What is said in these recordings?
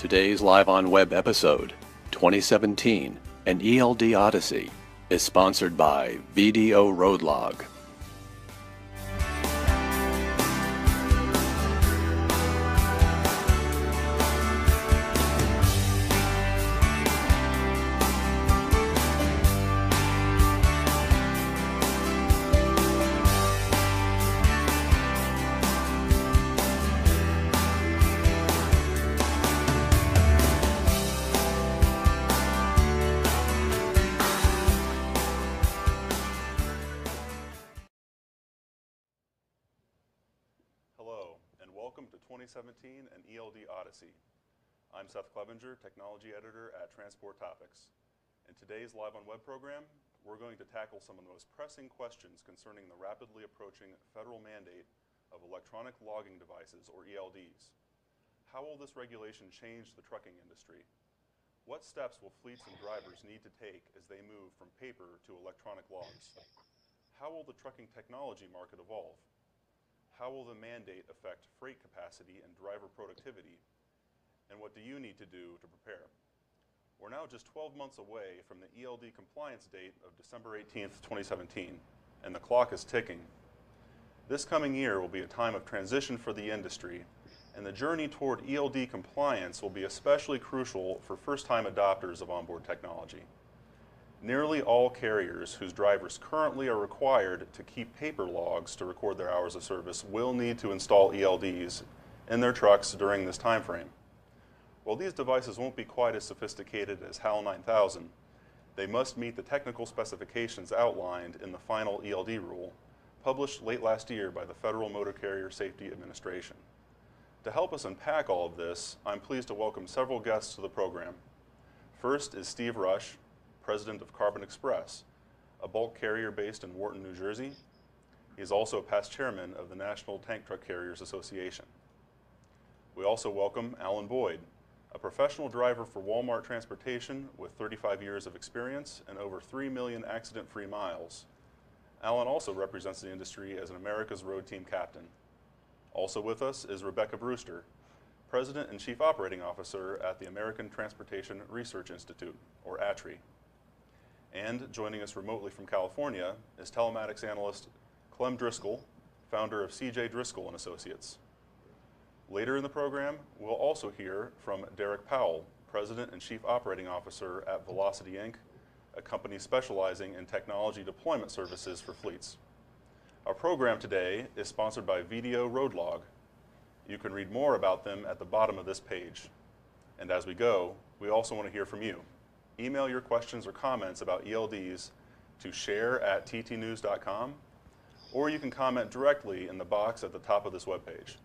Today's LiveOnWeb episode, 2017, an ELD Odyssey, is sponsored by VDO Roadlog. Hello, and welcome to 2017 and ELD Odyssey. I'm Seth Clevenger, Technology Editor at Transport Topics. In today's LiveOnWeb program, we're going to tackle some of the most pressing questions concerning the rapidly approaching federal mandate of electronic logging devices, or ELDs. How will this regulation change the trucking industry? What steps will fleets and drivers need to take as they move from paper to electronic logs? How will the trucking technology market evolve? How will the mandate affect freight capacity and driver productivity? And what do you need to do to prepare? We're now just 12 months away from the ELD compliance date of December 18th, 2017, and the clock is ticking. This coming year will be a time of transition for the industry, and the journey toward ELD compliance will be especially crucial for first-time adopters of onboard technology. Nearly all carriers whose drivers currently are required to keep paper logs to record their hours of service will need to install ELDs in their trucks during this time frame. While these devices won't be quite as sophisticated as HAL 9000, they must meet the technical specifications outlined in the final ELD rule, published late last year by the Federal Motor Carrier Safety Administration. To help us unpack all of this, I'm pleased to welcome several guests to the program. First is Steve Rush, President of Carbon Express, a bulk carrier based in Wharton, New Jersey. He is also past chairman of the National Tank Truck Carriers Association. We also welcome Alan Boyd, a professional driver for Walmart Transportation with 35 years of experience and over 3 million accident-free miles. Alan also represents the industry as an America's Road Team captain. Also with us is Rebecca Brewster, President and Chief Operating Officer at the American Transportation Research Institute, or ATRI. And joining us remotely from California is telematics analyst Clem Driscoll, founder of CJ Driscoll & Associates. Later in the program, we'll also hear from Derek Powell, President and Chief Operating Officer at Velocity Inc., a company specializing in technology deployment services for fleets. Our program today is sponsored by VDO Roadlog. You can read more about them at the bottom of this page. And as we go, we also want to hear from you. Email your questions or comments about ELDs to share@ttnews.com, or you can comment directly in the box at the top of this webpage.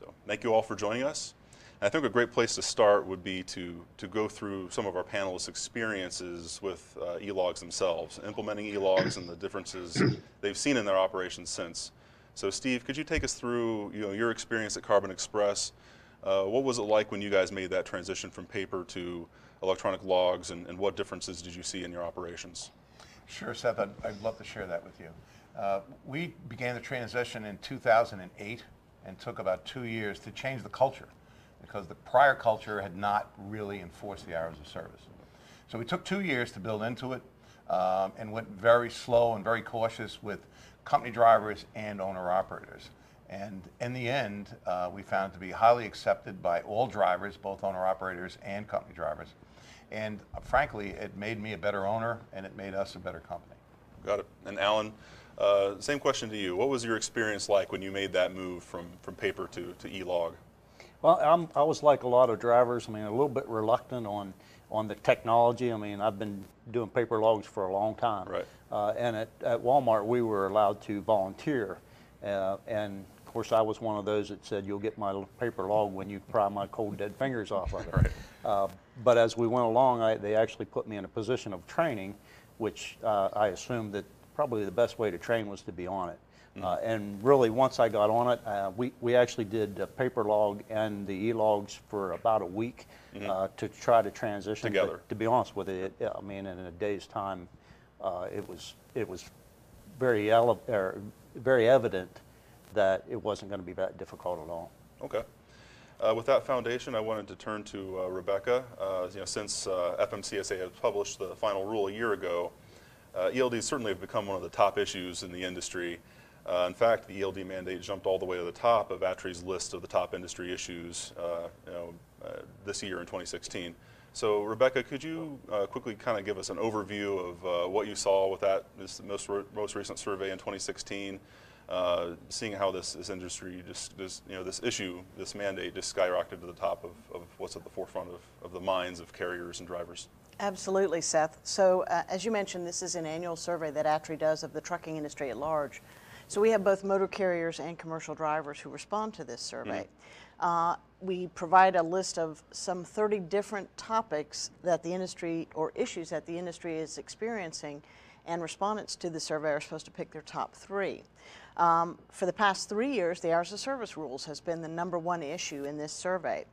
So thank you all for joining us. And I think a great place to start would be to go through some of our panelists' experiences with e-logs themselves, implementing e-logs and the differences they've seen in their operations since. So Steve, could you take us through your experience at Carbon Express? What was it like when you guys made that transition from paper to electronic logs, and what differences did you see in your operations? Sure, Seth, I'd love to share that with you. We began the transition in 2008 and took about 2 years to change the culture because the prior culture had not really enforced the hours of service. So we took 2 years to build into it and went very slow and very cautious with company drivers and owner-operators. And in the end, we found it to be highly accepted by all drivers, both owner-operators and company drivers. And frankly, it made me a better owner, and it made us a better company. Got it. And Alan, same question to you. What was your experience like when you made that move from paper to e-log? Well, I was like a lot of drivers. I mean, a little bit reluctant on the technology. I mean, I've been doing paper logs for a long time. Right. And at Walmart, we were allowed to volunteer. And of course, I was one of those that said, "You'll get my paper log when you pry my cold, dead fingers off of it." Right. But as we went along, they actually put me in a position of training, which I assumed that probably the best way to train was to be on it. And really, once I got on it, we actually did the paper log and the e-logs for about a week to try to transition together. But to be honest with you, I mean, in a day's time, it was very evident that it wasn't going to be that difficult at all. Okay. With that foundation, I wanted to turn to Rebecca. Since FMCSA has published the final rule a year ago, ELDs certainly have become one of the top issues in the industry. In fact, the ELD mandate jumped all the way to the top of ATRI's list of the top industry issues this year in 2016. So, Rebecca, could you quickly kind of give us an overview of what you saw with this most recent survey in 2016, seeing how this industry this mandate just skyrocketed to the top of what's at the forefront of the minds of carriers and drivers? Absolutely, Seth. So, as you mentioned, this is an annual survey that ATRI does of the trucking industry at large. So we have both motor carriers and commercial drivers who respond to this survey. We provide a list of some 30 different topics that the industry, or issues that the industry is experiencing, and respondents to the survey are supposed to pick their top 3. For the past 3 years, the hours of service rules has been the #1 issue in this survey.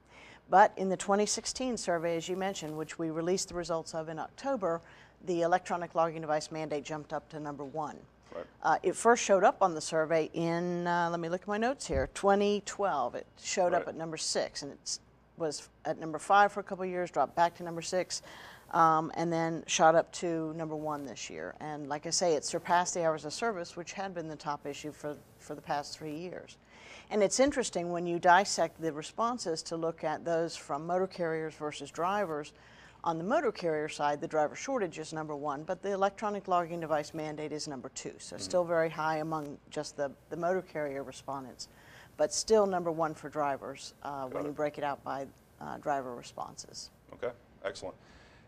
But in the 2016 survey, as you mentioned, which we released the results of in October, the electronic logging device mandate jumped up to #1. Right. It first showed up on the survey in, let me look at my notes here, 2012. It showed up at #6, and it was at #5 for a couple of years, dropped back to #6, and then shot up to #1 this year. And like I say, it surpassed the hours of service, which had been the top issue for the past 3 years. And it's interesting when you dissect the responses to look at those from motor carriers versus drivers. On the motor carrier side, the driver shortage is #1, but the electronic logging device mandate is #2. So still very high among just the motor carrier respondents, but still #1 for drivers when you break it out by driver responses. Okay, excellent.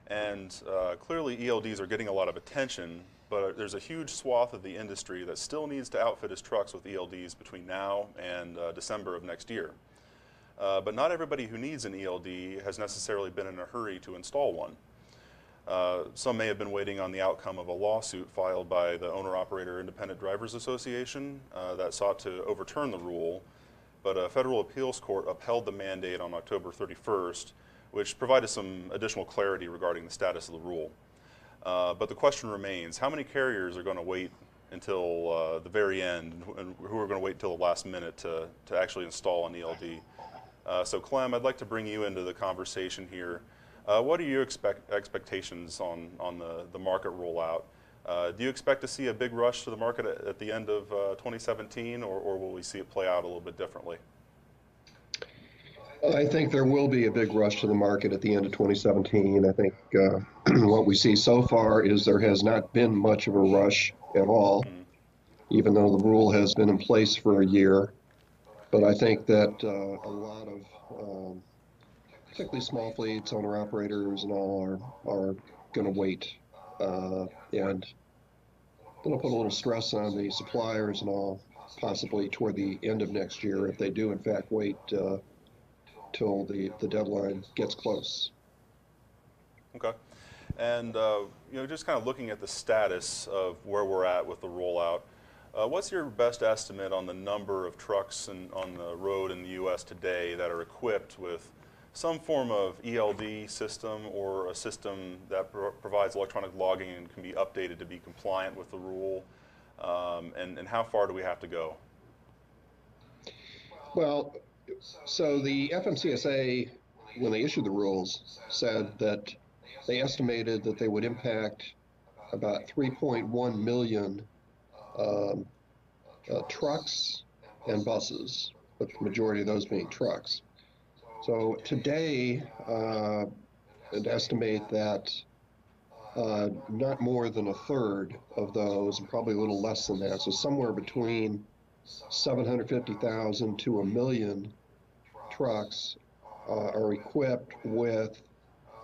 And clearly ELDs are getting a lot of attention, but there's a huge swath of the industry that still needs to outfit its trucks with ELDs between now and December of next year. But not everybody who needs an ELD has necessarily been in a hurry to install one. Some may have been waiting on the outcome of a lawsuit filed by the Owner-Operator Independent Drivers Association that sought to overturn the rule, but a federal appeals court upheld the mandate on October 31st, which provided some additional clarity regarding the status of the rule. But the question remains, how many carriers are going to wait until the very end, and who are going to wait until the last minute to actually install an ELD? So Clem, I'd like to bring you into the conversation here. What are your expectations on the market rollout? Do you expect to see a big rush to the market at the end of 2017, or will we see it play out a little bit differently? I think there will be a big rush to the market at the end of 2017. I think what we see so far is there has not been much of a rush at all, even though the rule has been in place for a year. But I think that a lot of, particularly small fleets, owner-operators and all are going to wait. And going to put a little stress on the suppliers and all, possibly toward the end of next year, if they do in fact wait till the deadline gets close. Okay. And just kind of looking at the status of where we're at with the rollout, what's your best estimate on the number of trucks on the road in the U.S. today that are equipped with some form of ELD system or a system that provides electronic logging and can be updated to be compliant with the rule? And how far do we have to go? Well, so the FMCSA, when they issued the rules, said that they estimated that they would impact about 3.1 million trucks and buses, but the majority of those being trucks. So today, I'd estimate that not more than a third of those, and probably a little less than that, so somewhere between 750,000 to 1 million trucks are equipped with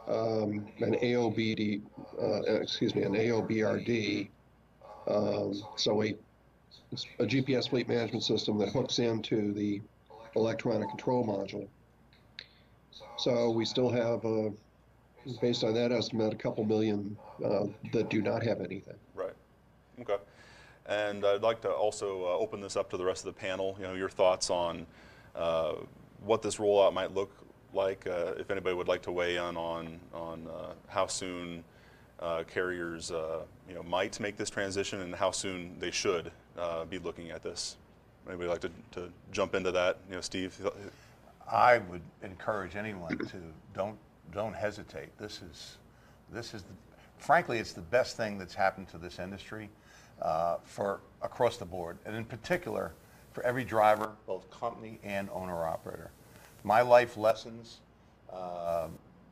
an AOBRD, so it's a GPS fleet management system that hooks into the electronic control module. So we still have, based on that estimate, a couple million that do not have anything. Right. Okay. And I'd like to also open this up to the rest of the panel. Your thoughts on what this rollout might look like. If anybody would like to weigh in on how soon carriers might make this transition and how soon they should be looking at this. Anybody like to jump into that? Steve? I would encourage anyone to don't hesitate. This is frankly, it's the best thing that's happened to this industry for across the board, and in particular for every driver, both company and owner-operator. My life lessons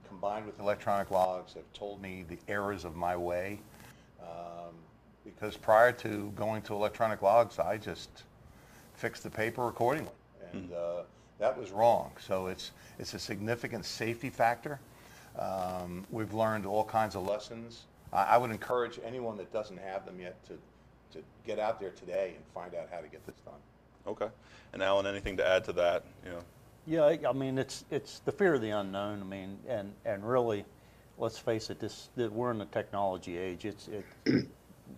combined with electronic logs have told me the errors of my way, because prior to going to electronic logs, I just fixed the paper accordingly, and that was wrong. So it's a significant safety factor. We've learned all kinds of lessons. I would encourage anyone that doesn't have them yet to get out there today and find out how to get this done. Okay. And Alan, anything to add to that? You know. Yeah, I mean, it's the fear of the unknown. I mean, and really, let's face it, we're in the technology age.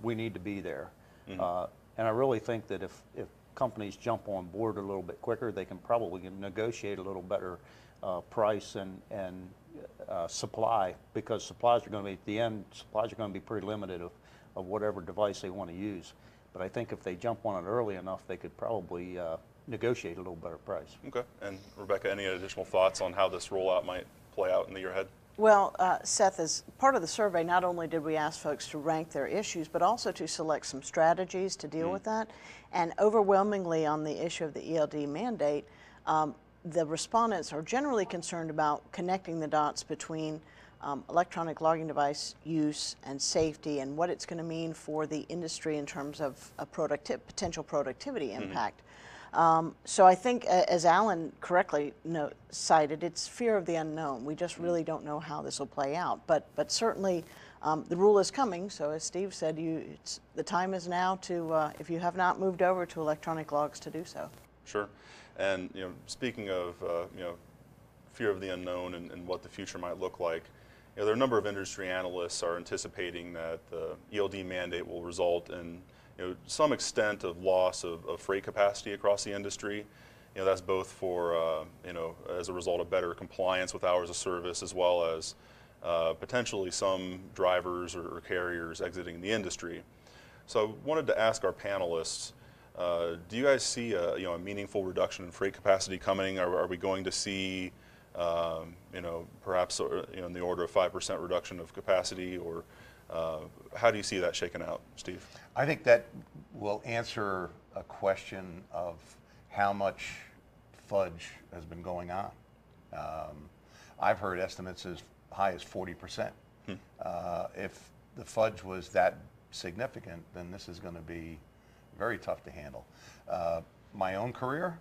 We need to be there. Mm-hmm. And I really think that if companies jump on board a little bit quicker, they can probably negotiate a little better price and supply, because supplies are going to be, at the end, supplies are going to be pretty limited of whatever device they want to use. But I think if they jump on it early enough, they could probably negotiate a little better price. Okay. And Rebecca, any additional thoughts on how this rollout might play out in the year ahead? Well, Seth, as part of the survey, not only did we ask folks to rank their issues, but also to select some strategies to deal with that. And overwhelmingly on the issue of the ELD mandate, the respondents are generally concerned about connecting the dots between electronic logging device use and safety, and what it's going to mean for the industry in terms of a potential productivity impact. So I think, as Alan correctly cited, it's fear of the unknown. We just really don't know how this will play out. But certainly the rule is coming. So as Steve said, the time is now to, if you have not moved over to electronic logs, to do so. Sure. And speaking of fear of the unknown and what the future might look like, there are a number of industry analysts are anticipating that the ELD mandate will result in some extent of loss of freight capacity across the industry. That's both for as a result of better compliance with hours of service, as well as potentially some drivers or carriers exiting the industry. So I wanted to ask our panelists, do you guys see a meaningful reduction in freight capacity coming? Are we going to see perhaps in the order of 5% reduction of capacity, or how do you see that shaken out, Steve? I think that will answer a question of how much fudge has been going on. I've heard estimates as high as 40%. If the fudge was that significant, then this is going to be very tough to handle. My own career,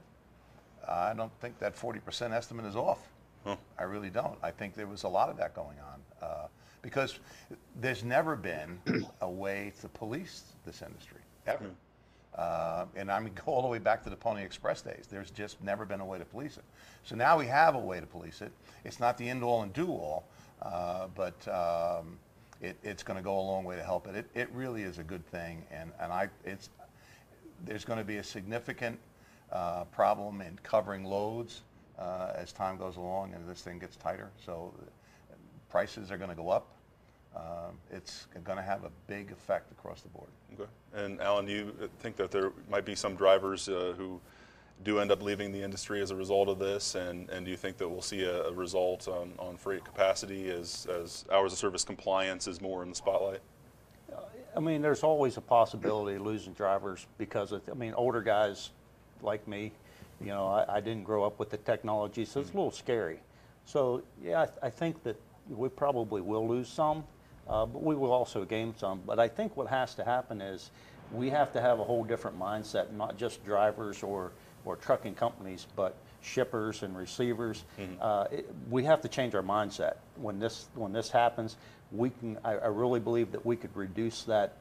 I don't think that 40% estimate is off. I really don't. I think there was a lot of that going on, because there's never been a way to police this industry, ever. And I mean, go all the way back to the Pony Express days. There's just never been a way to police it. So now we have a way to police it. It's not the end-all and do-all, but it's going to go a long way to help it. It really is a good thing, and there's going to be a significant problem in covering loads as time goes along and this thing gets tighter. So prices are going to go up. It's going to have a big effect across the board. Okay. And Alan, do you think that there might be some drivers who do end up leaving the industry as a result of this? And do you think that we'll see a result on freight capacity as hours of service compliance is more in the spotlight? I mean, there's always a possibility of losing drivers because older guys like me, I didn't grow up with the technology, so it's a little scary. So yeah, I think that we probably will lose some, but we will also gain some. But I think what has to happen is we have to have a whole different mindset, not just drivers or trucking companies, but shippers and receivers. We have to change our mindset. When this happens, I really believe that we could reduce that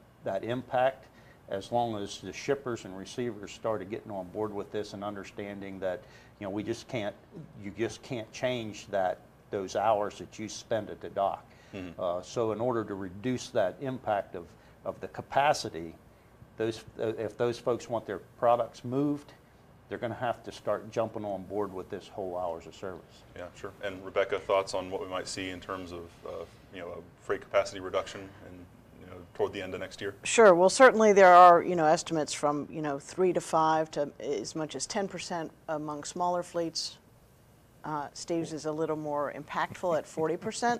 impact as long as the shippers and receivers started getting on board with this and understanding that you just can't change those hours that you spend at the dock. So in order to reduce that impact of the capacity, if those folks want their products moved, they're going to have to start jumping on board with this whole hours of service. Yeah, sure. And Rebecca, thoughts on what we might see in terms of a freight capacity reduction and toward the end of next year? Sure. Well, certainly there are estimates from 3 to 5 to as much as 10% among smaller fleets. Steve's is a little more impactful at 40%.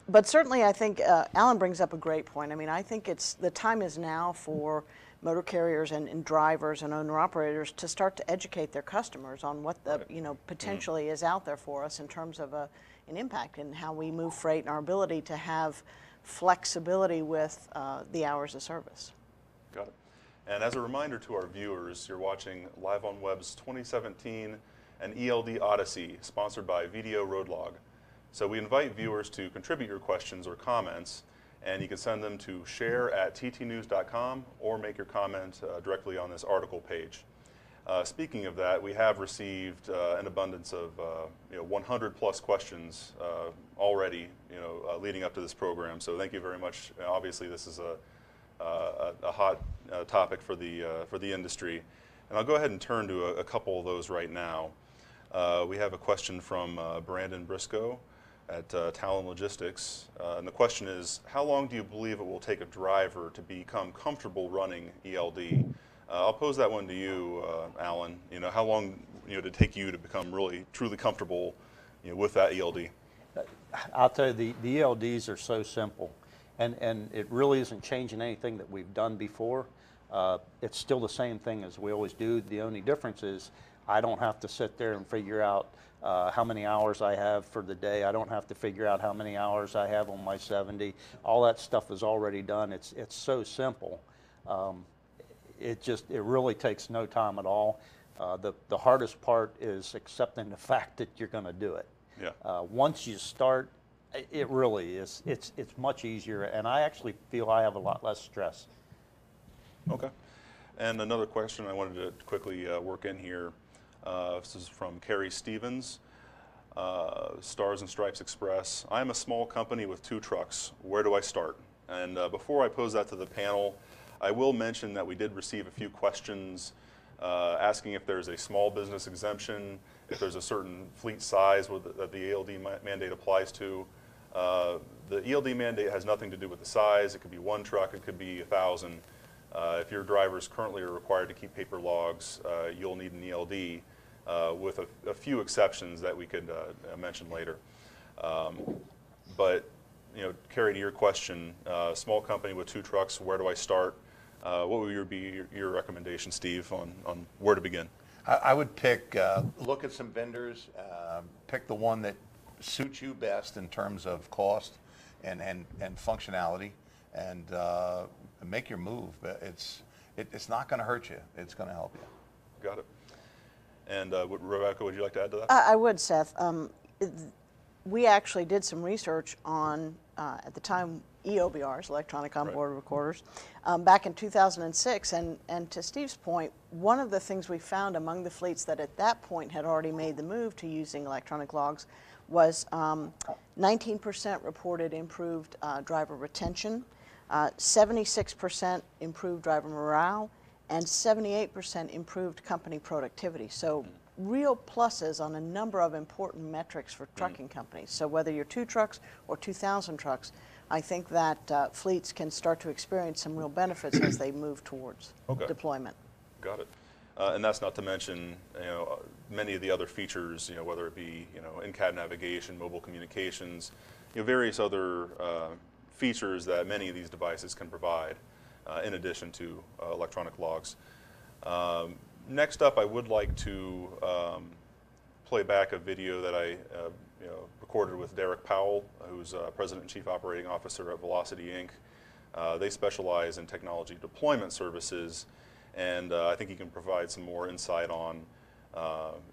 But certainly I think Alan brings up a great point. I mean, I think the time is now for motor carriers and drivers and owner-operators to start to educate their customers on what the, potentially is out there for us in terms of an impact and how we move freight and our ability to have flexibility with the hours of service. Got it. And as a reminder to our viewers, you're watching LiveOnWeb's 2017 and ELD Odyssey, sponsored by VDO Roadlog. So we invite viewers to contribute your questions or comments, and you can send them to share@ttnews.com or make your comment directly on this article page. Speaking of that, we have received an abundance of 100 plus questions already, leading up to this program. So thank you very much. Obviously, this is a hot topic for the industry, and I'll go ahead and turn to a couple of those right now. We have a question from Brandon Briscoe at Talon Logistics, and the question is, how long do you believe it will take a driver to become comfortable running ELD? I'll pose that one to you, Alan. How long did it take you to become really truly comfortable with that ELD? I'll tell you, the ELDs are so simple, and it really isn't changing anything that we've done before. It's still the same thing as we always do. The only difference is I don't have to sit there and figure out how many hours I have for the day. I don't have to figure out how many hours I have on my 70. All that stuff is already done. It's so simple. It really takes no time at all. The hardest part is accepting the fact that you're going to do it. Yeah. Once you start, it really is. It's much easier, and I actually feel I have a lot less stress. Okay. And another question I wanted to quickly work in here. This is from Carrie Stevens, Stars and Stripes Express. I'm a small company with 2 trucks. Where do I start? And before I pose that to the panel, I will mention that we did receive a few questions asking if there's a small business exemption, if there's a certain fleet size that the ELD mandate applies to. The ELD mandate has nothing to do with the size. It could be 1 truck, it could be 1,000. If your drivers currently are required to keep paper logs, you'll need an ELD with a few exceptions that we could mention later. But Carrie, to your question, small company with 2 trucks, where do I start? What would be your recommendation, Steve, on where to begin? I would look at some vendors, pick the one that suits you best in terms of cost and functionality, and make your move. It's not going to hurt you. It's going to help you. Got it. And Rebecca, would you like to add to that? I would, Seth. We actually did some research on, at the time, EOBRs, electronic onboard recorders, back in 2006. And to Steve's point, one of the things we found among the fleets that at that point had already made the move to using electronic logs was 19% reported improved driver retention, 76% improved driver morale, and 78% improved company productivity. So real pluses on a number of important metrics for trucking companies. So whether you're 2 trucks or 2,000 trucks, I think that fleets can start to experience some real benefits as they move towards deployment. Got it. And that's not to mention, many of the other features, whether it be, in-cab navigation, mobile communications, various other features that many of these devices can provide, in addition to electronic logs. Next up, I would like to play back a video that I recorded with Derek Powell, who's President and Chief Operating Officer at Velocity Inc. They specialize in technology deployment services, and I think he can provide some more insight on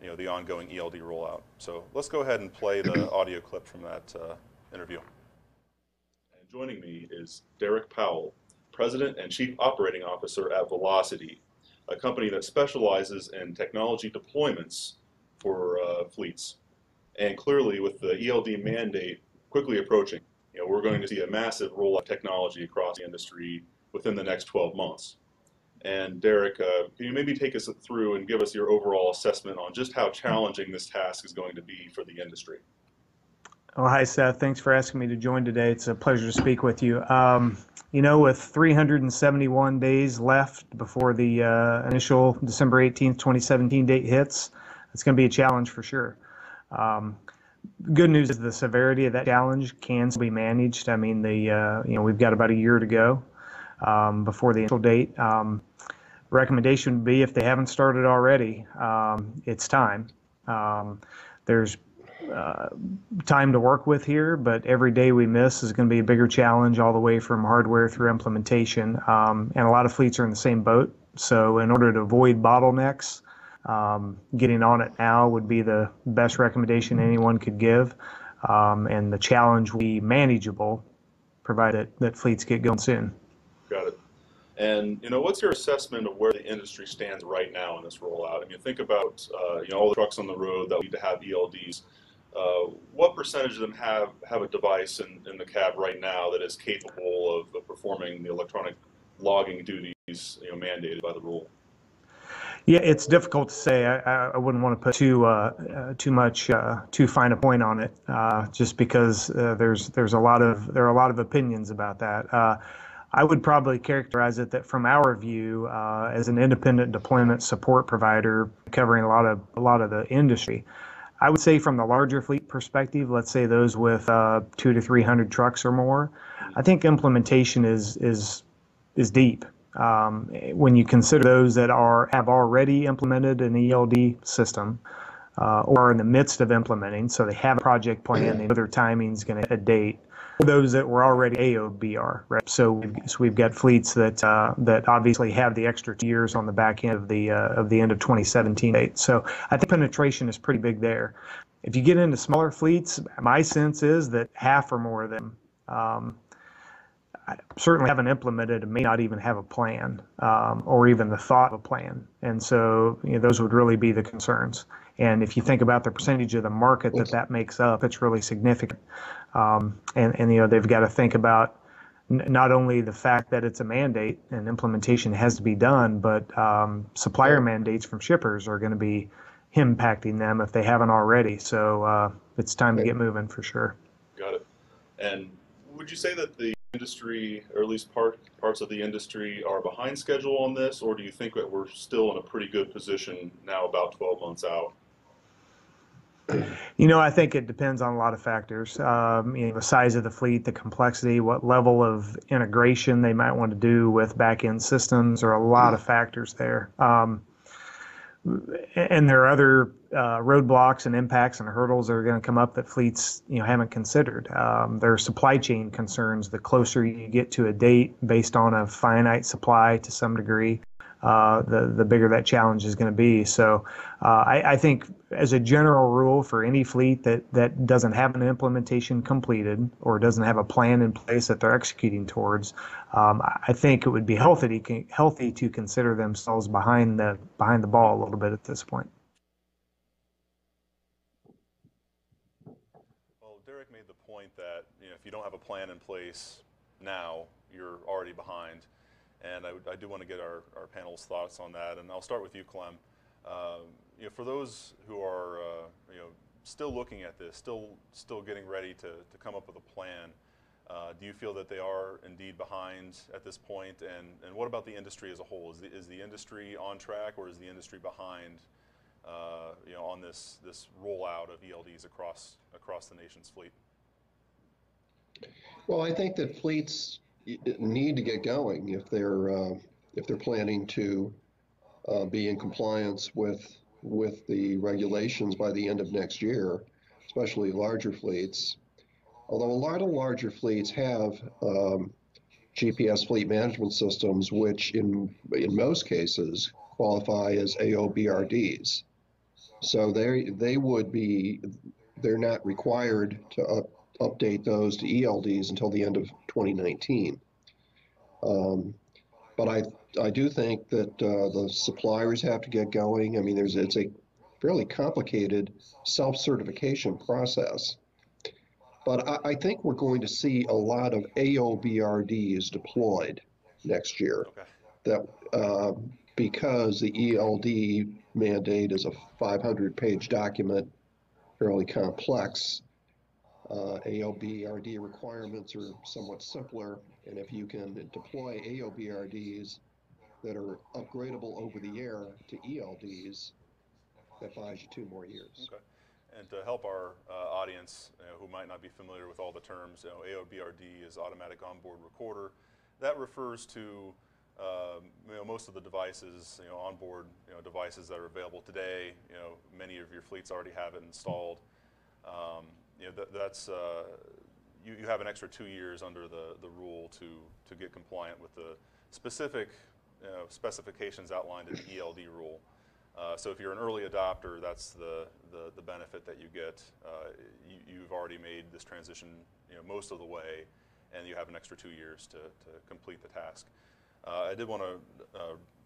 the ongoing ELD rollout. So let's go ahead and play the audio clip from that interview. And joining me is Derek Powell, President and Chief Operating Officer at Velocity, a company that specializes in technology deployments for fleets. And clearly, with the ELD mandate quickly approaching, we're going to see a massive rollout of technology across the industry within the next 12 months. And Derek, can you maybe take us through and give us your overall assessment on just how challenging this task is going to be for the industry? Oh, hi, Seth. Thanks for asking me to join today. It's a pleasure to speak with you. With 371 days left before the initial December 18th, 2017 date hits, it's going to be a challenge for sure. Good news is the severity of that challenge can be managed. I mean, we've got about a year to go before the initial date. Recommendation would be if they haven't started already, it's time. There's time to work with here, but every day we miss is going to be a bigger challenge all the way from hardware through implementation. And a lot of fleets are in the same boat. So in order to avoid bottlenecks, getting on it now would be the best recommendation anyone could give. And the challenge will be manageable, provided that fleets get going soon. Got it. And what's your assessment of where the industry stands right now in this rollout? I mean, think about all the trucks on the road that need to have ELDs. What percentage of them have a device in the cab right now that is capable of performing the electronic logging duties mandated by the rule? Yeah, it's difficult to say. I wouldn't want to put too fine a point on it, just because there are a lot of opinions about that. I would probably characterize it that from our view, as an independent deployment support provider covering a lot of the industry, I would say from the larger fleet perspective, let's say those with 200 to 300 trucks or more, I think implementation is deep. When you consider those that have already implemented an ELD system or are in the midst of implementing, so they have a project plan, they know their timing's going to hit a date. Those that were already AOBR, right? So we've got fleets that obviously have the extra 2 years on the back end of the end of 2017 date. So I think penetration is pretty big there. If you get into smaller fleets, my sense is that half or more of them certainly haven't implemented and may not even have a plan or even the thought of a plan. And so those would really be the concerns. And if you think about the percentage of the market that makes up, it's really significant. And they've got to think about not only the fact that it's a mandate and implementation has to be done, but supplier mandates from shippers are going to be impacting them if they haven't already. So it's time to get moving for sure. Got it. And would you say that the industry, or at least parts of the industry, are behind schedule on this, or do you think that we're still in a pretty good position now, about 12 months out? I think it depends on a lot of factors. The size of the fleet, the complexity, what level of integration they might want to do with back-end systems, or a lot of factors there. And there are other roadblocks and impacts and hurdles that are going to come up that fleets haven't considered. There are supply chain concerns. The closer you get to a date based on a finite supply to some degree, the bigger that challenge is going to be. So I think as a general rule for any fleet that doesn't have an implementation completed or doesn't have a plan in place that they're executing towards, I think it would be healthy to consider themselves behind the ball a little bit at this point. Well, Derek made the point that if you don't have a plan in place now, you're already behind. And I do want to get our panel's thoughts on that. And I'll start with you, Clem. For those who are still looking at this, still getting ready to come up with a plan, do you feel that they are indeed behind at this point? And what about the industry as a whole? Is the industry on track, or is the industry behind on this rollout of ELDs across the nation's fleet? Well, I think that fleets need to get going if they're planning to be in compliance with the regulations by the end of next year, especially larger fleets. Although a lot of larger fleets have GPS fleet management systems, which in most cases qualify as AOBRDs. So they're not required to update those to ELDs until the end of 2019. But I do think that the suppliers have to get going. I mean, it's a fairly complicated self-certification process. But I think we're going to see a lot of AOBRDs deployed next year. Okay. Because the ELD mandate is a 500-page document, fairly complex. AOBRD requirements are somewhat simpler, and if you can deploy AOBRDs that are upgradable over the air to ELDs, that buys you 2 more years. Okay. And to help our audience who might not be familiar with all the terms, AOBRD is automatic onboard recorder. That refers to most of the devices, onboard devices that are available today. Many of your fleets already have it installed. You have an extra 2 years under the rule to get compliant with the specific specifications outlined in the ELD rule. So if you're an early adopter, that's the benefit that you get. You've already made this transition most of the way, and you have an extra 2 years to complete the task. I did want to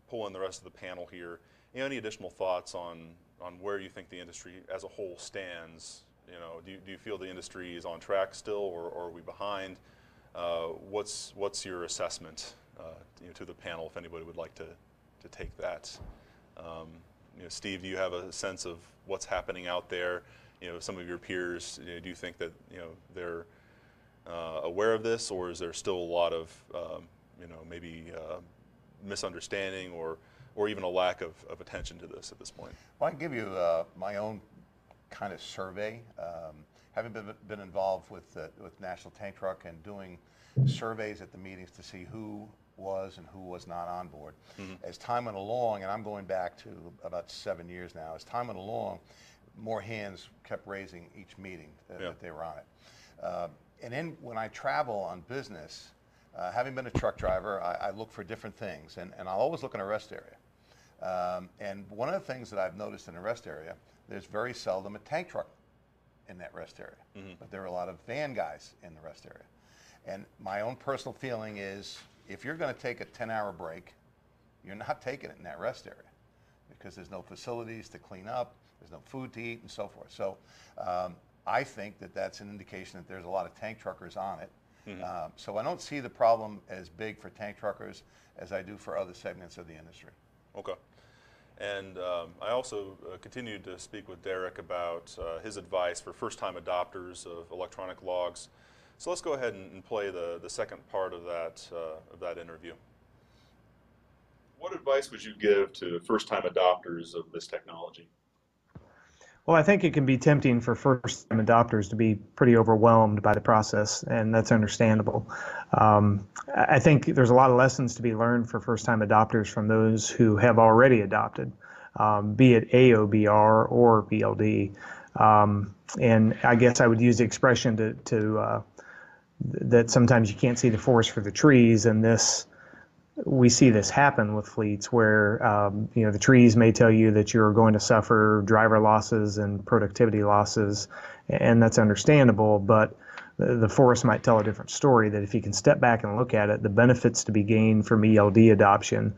pull in the rest of the panel here. Any additional thoughts on where you think the industry as a whole stands? Do you feel the industry is on track still, or are we behind? What's your assessment to the panel, if anybody would like to take that? Steve, do you have a sense of what's happening out there? Some of your peers, do you think that they're aware of this, or is there still a lot of maybe misunderstanding or even a lack of attention to this at this point? Well, I can give you my own kind of survey. Having been involved with National Tank Truck and doing surveys at the meetings to see who was and who was not on board. Mm-hmm. As time went along, and I'm going back to about 7 years now, as time went along, more hands kept raising each meeting that they were on it. And then when I travel on business, having been a truck driver, I look for different things, and I'll always look in a rest area. And one of the things that I've noticed in a rest area, there's very seldom a tank truck in that rest area, mm-hmm. but there are a lot of van guys in the rest area. And my own personal feeling is, if you're going to take a 10-hour break, you're not taking it in that rest area because there's no facilities to clean up, there's no food to eat, and so forth. So I think that that's an indication that there's a lot of tank truckers on it. Mm-hmm. So I don't see the problem as big for tank truckers as I do for other segments of the industry. Okay. And I also continued to speak with Derek about his advice for first-time adopters of electronic logs. So let's go ahead and play the second part of that interview. What advice would you give to first-time adopters of this technology? Well, I think it can be tempting for first-time adopters to be pretty overwhelmed by the process, and that's understandable. I think there's a lot of lessons to be learned for first-time adopters from those who have already adopted, be it AOBR or ELD. And I guess I would use the expression that sometimes you can't see the forest for the trees, and we see this happen with fleets where the trees may tell you that you're going to suffer driver losses and productivity losses, and that's understandable, but the forest might tell a different story, that if you can step back and look at it, the benefits to be gained from ELD adoption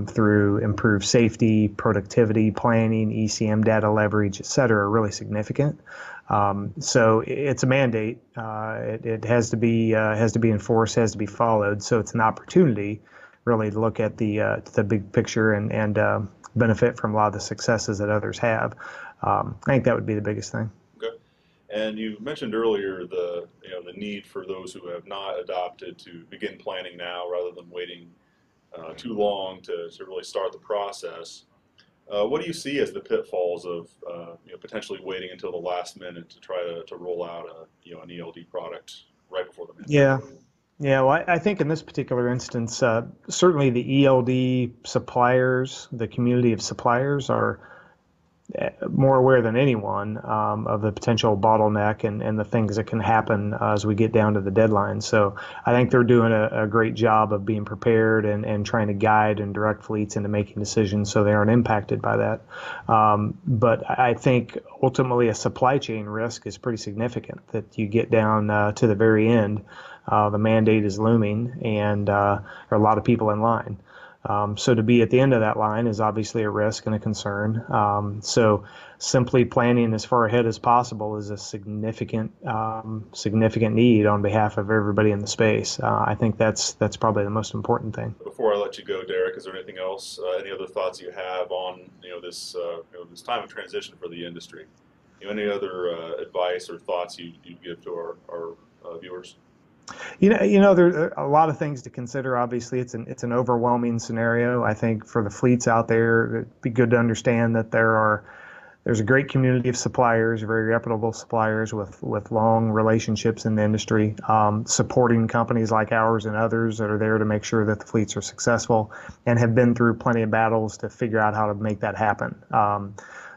through improved safety, productivity, planning, ECM data leverage, et cetera, are really significant. So it's a mandate. It has to be enforced, has to be followed. So it's an opportunity, really, to look at the big picture and benefit from a lot of the successes that others have. I think that would be the biggest thing. Okay. And you mentioned earlier the need for those who have not adopted to begin planning now rather than waiting too long to really start the process. What do you see as the pitfalls of potentially waiting until the last minute to try to roll out an ELD product right before the mandate? Yeah. Well, I think in this particular instance, certainly the ELD suppliers, the community of suppliers, are more aware than anyone of the potential bottleneck and the things that can happen as we get down to the deadline. So I think they're doing a great job of being prepared and trying to guide and direct fleets into making decisions so they aren't impacted by that. But I think ultimately a supply chain risk is pretty significant, that you get down to the very end, the mandate is looming, and there are a lot of people in line. So to be at the end of that line is obviously a risk and a concern. So simply planning as far ahead as possible is a significant need on behalf of everybody in the space. I think that's probably the most important thing. Before I let you go, Derek, is there anything else, any other thoughts you have on this time of transition for the industry? Any other advice or thoughts you give to our viewers? There are a lot of things to consider. Obviously, it's an overwhelming scenario. I think for the fleets out there, it'd be good to understand that there are there's a great community of suppliers, very reputable suppliers with long relationships in the industry, supporting companies like ours and others that are there to make sure that the fleets are successful and have been through plenty of battles to figure out how to make that happen.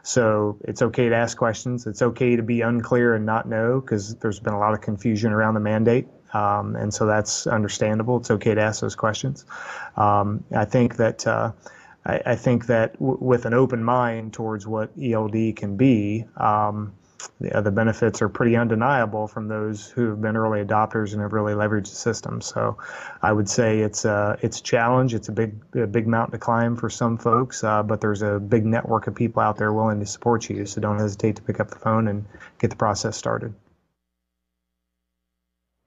So it's okay to ask questions. It's okay to be unclear and not know, because there's been a lot of confusion around the mandate. And so that's understandable. It's okay to ask those questions. I think that with an open mind towards what ELD can be, the benefits are pretty undeniable from those who have been early adopters and have really leveraged the system. So I would say it's a challenge. It's a big mountain to climb for some folks, but there's a big network of people out there willing to support you. So don't hesitate to pick up the phone and get the process started.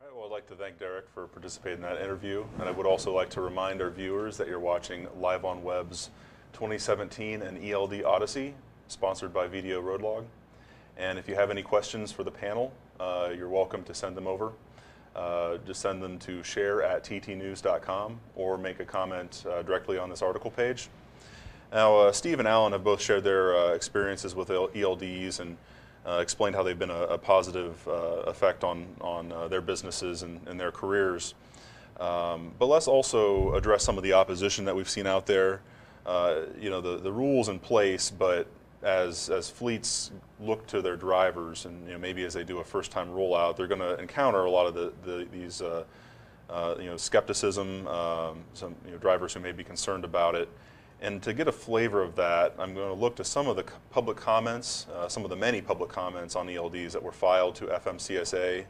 All right, well, I'd like to thank Derek for participating in that interview. And I would also like to remind our viewers that you're watching LiveOnWeb's 2017 and ELD Odyssey, sponsored by VDO Roadlog. And if you have any questions for the panel, you're welcome to send them over. Just send them to share@ttnews.com or make a comment directly on this article page. Now, Steve and Alan have both shared their experiences with ELDs and explained how they've been a positive effect on their businesses and their careers. But let's also address some of the opposition that we've seen out there. The rules in place, but as fleets look to their drivers, and maybe as they do a first-time rollout, they're going to encounter a lot of these skepticism, some drivers who may be concerned about it. And to get a flavor of that, I'm going to look to some of the public comments, some of the many public comments on ELDs that were filed to FMCSA.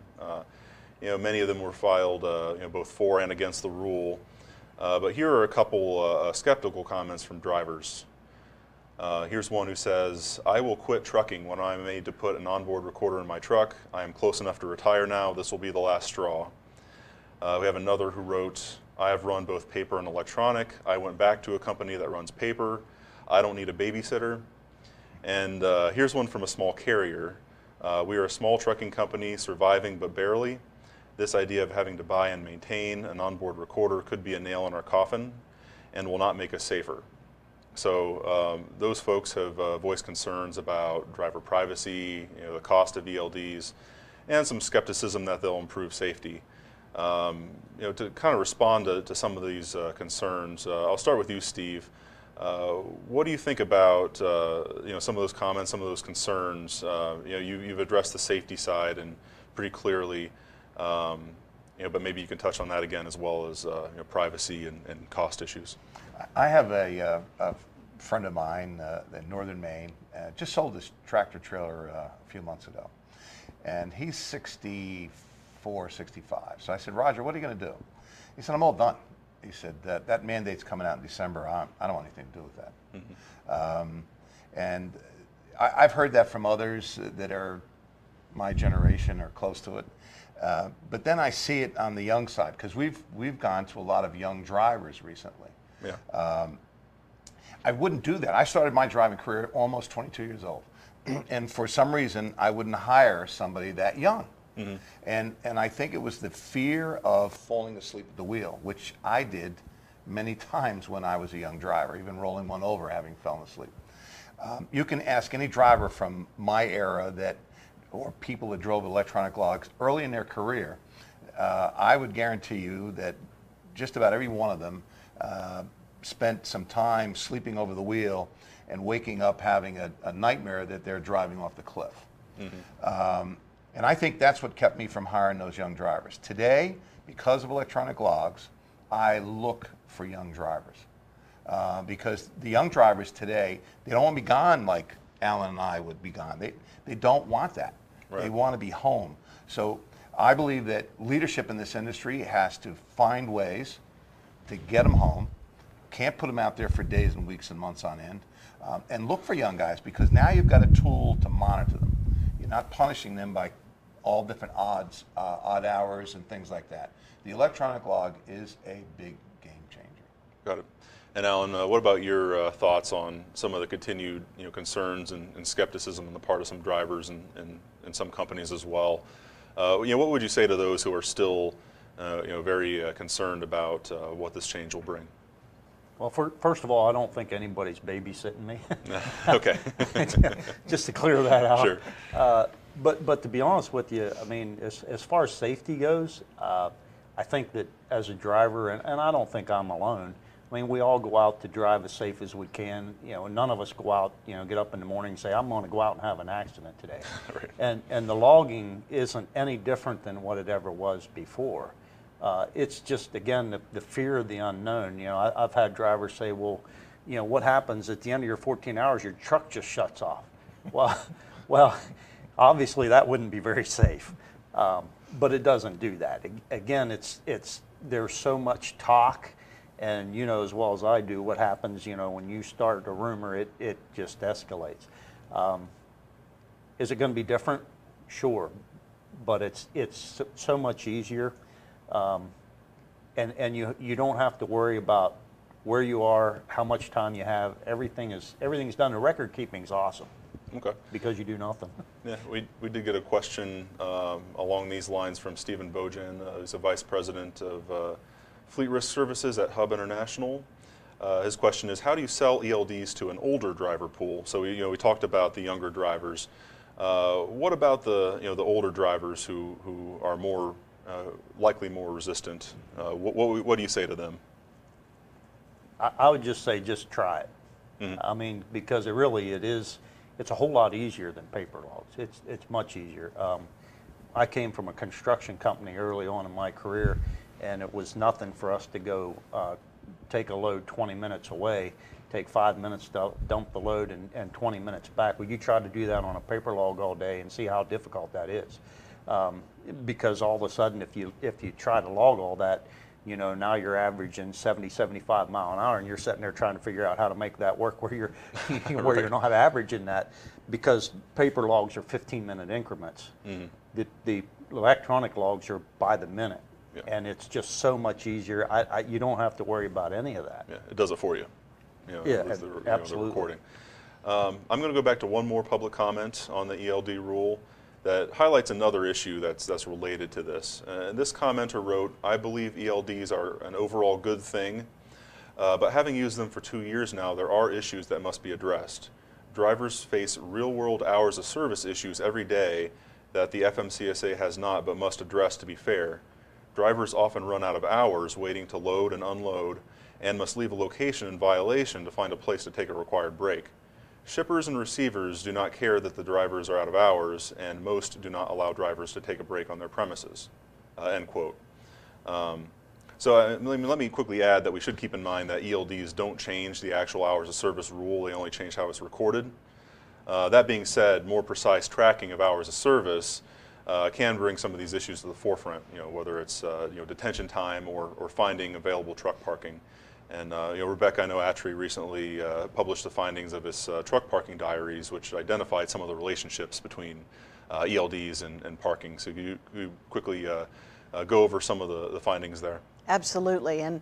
Many of them were filed both for and against the rule. But here are a couple skeptical comments from drivers. Here's one who says, "I will quit trucking when I'm made to put an onboard recorder in my truck. I am close enough to retire now. This will be the last straw." We have another who wrote, "I have run both paper and electronic. I went back to a company that runs paper. I don't need a babysitter." And here's one from a small carrier. "We are a small trucking company, surviving but barely. This idea of having to buy and maintain an onboard recorder could be a nail in our coffin and will not make us safer." So those folks have voiced concerns about driver privacy, the cost of ELDs, and some skepticism that they'll improve safety. To kind of respond to some of these concerns, I'll start with you, Steve. What do you think about some of those comments, some of those concerns? You've addressed the safety side and pretty clearly, but maybe you can touch on that again as well as privacy and cost issues. I have a friend of mine in northern Maine, just sold his tractor trailer a few months ago. And he's 64, 65. So I said, "Roger, what are you going to do?" He said, "I'm all done." He said, that mandate's coming out in December. I don't want anything to do with that. Mm-hmm. And I've heard that from others that are my generation or close to it. But then I see it on the young side, because we've gone to a lot of young drivers recently. Yeah. I wouldn't do that. I started my driving career almost 22 years old. And for some reason, I wouldn't hire somebody that young. Mm-hmm. And I think it was the fear of falling asleep at the wheel, which I did many times when I was a young driver, even rolling one over having fallen asleep. You can ask any driver from my era or people that drove electronic logs early in their career, I would guarantee you that just about every one of them spent some time sleeping over the wheel and waking up having a nightmare that they're driving off the cliff. Mm-hmm. And I think that's what kept me from hiring those young drivers. Today, because of electronic logs, I look for young drivers. Because the young drivers today, they don't want to be gone like Alan and I would be gone. They don't want that. Right. They want to be home. So I believe that leadership in this industry has to find ways to get them home. Can't put them out there for days and weeks and months on end. And look for young guys, because now you've got a tool to monitor them. You're not punishing them by all different odd hours and things like that. The electronic log is a big game changer. Got it. And Alan, what about your thoughts on some of the continued concerns and skepticism on the part of some drivers and some companies as well? What would you say to those who are still very concerned about what this change will bring? Well, first of all, I don't think anybody's babysitting me. Okay. Just to clear that out. Sure. But to be honest with you, I mean, as far as safety goes, I think that as a driver, and I don't think I'm alone, I mean, we all go out to drive as safe as we can. You know, none of us go out, you know, get up in the morning and say, I'm going to go out and have an accident today. Right. And the logging isn't any different than what it ever was before. It's just, again, the fear of the unknown. You know, I've had drivers say, well, you know, what happens at the end of your 14 hours, your truck just shuts off. Well, obviously that wouldn't be very safe, but it doesn't do that. Again, there's so much talk, and you know as well as I do what happens, you know, when you start a rumor, it just escalates. Is it going to be different? Sure, but it's so much easier. And you don't have to worry about where you are, how much time you have. Everything's done. The record keeping's awesome. Okay. Because you do nothing. Yeah, we did get a question along these lines from Stephen Bojan, who's a vice president of Fleet Risk Services at Hub International. His question is, how do you sell ELDs to an older driver pool? So we talked about the younger drivers. What about the older drivers who are more likely more resistant? What do you say to them? I would just say just try it. Mm-hmm. I mean, because it's a whole lot easier than paper logs. It's much easier. I came from a construction company early on in my career, and it was nothing for us to go take a load 20 minutes away, take 5 minutes to dump the load and 20 minutes back. Well, you try to do that on a paper log all day and see how difficult that is. Because all of a sudden, if you try to log all that, you know, now you're averaging 70, 75 mile an hour, and you're sitting there trying to figure out how to make that work where you're not averaging that, because paper logs are 15-minute increments. Mm-hmm. The electronic logs are by the minute, yeah. And it's just so much easier. You don't have to worry about any of that. Yeah, it does it for you. Yeah, The absolutely. recording. I'm going to go back to one more public comment on the ELD rule that highlights another issue that's related to this. And this commenter wrote, I believe ELDs are an overall good thing, but having used them for 2 years now, there are issues that must be addressed. Drivers face real-world hours of service issues every day that the FMCSA has not but must address to be fair. Drivers often run out of hours waiting to load and unload and must leave a location in violation to find a place to take a required break. Shippers and receivers do not care that the drivers are out of hours, and most do not allow drivers to take a break on their premises, end quote. So let me quickly add that we should keep in mind that ELDs don't change the actual hours of service rule, they only change how it's recorded. That being said, more precise tracking of hours of service can bring some of these issues to the forefront, whether it's detention time or finding available truck parking. And Rebecca, I know Atri recently published the findings of his truck parking diaries, which identified some of the relationships between ELDs and parking. So you quickly go over some of the findings there. Absolutely, and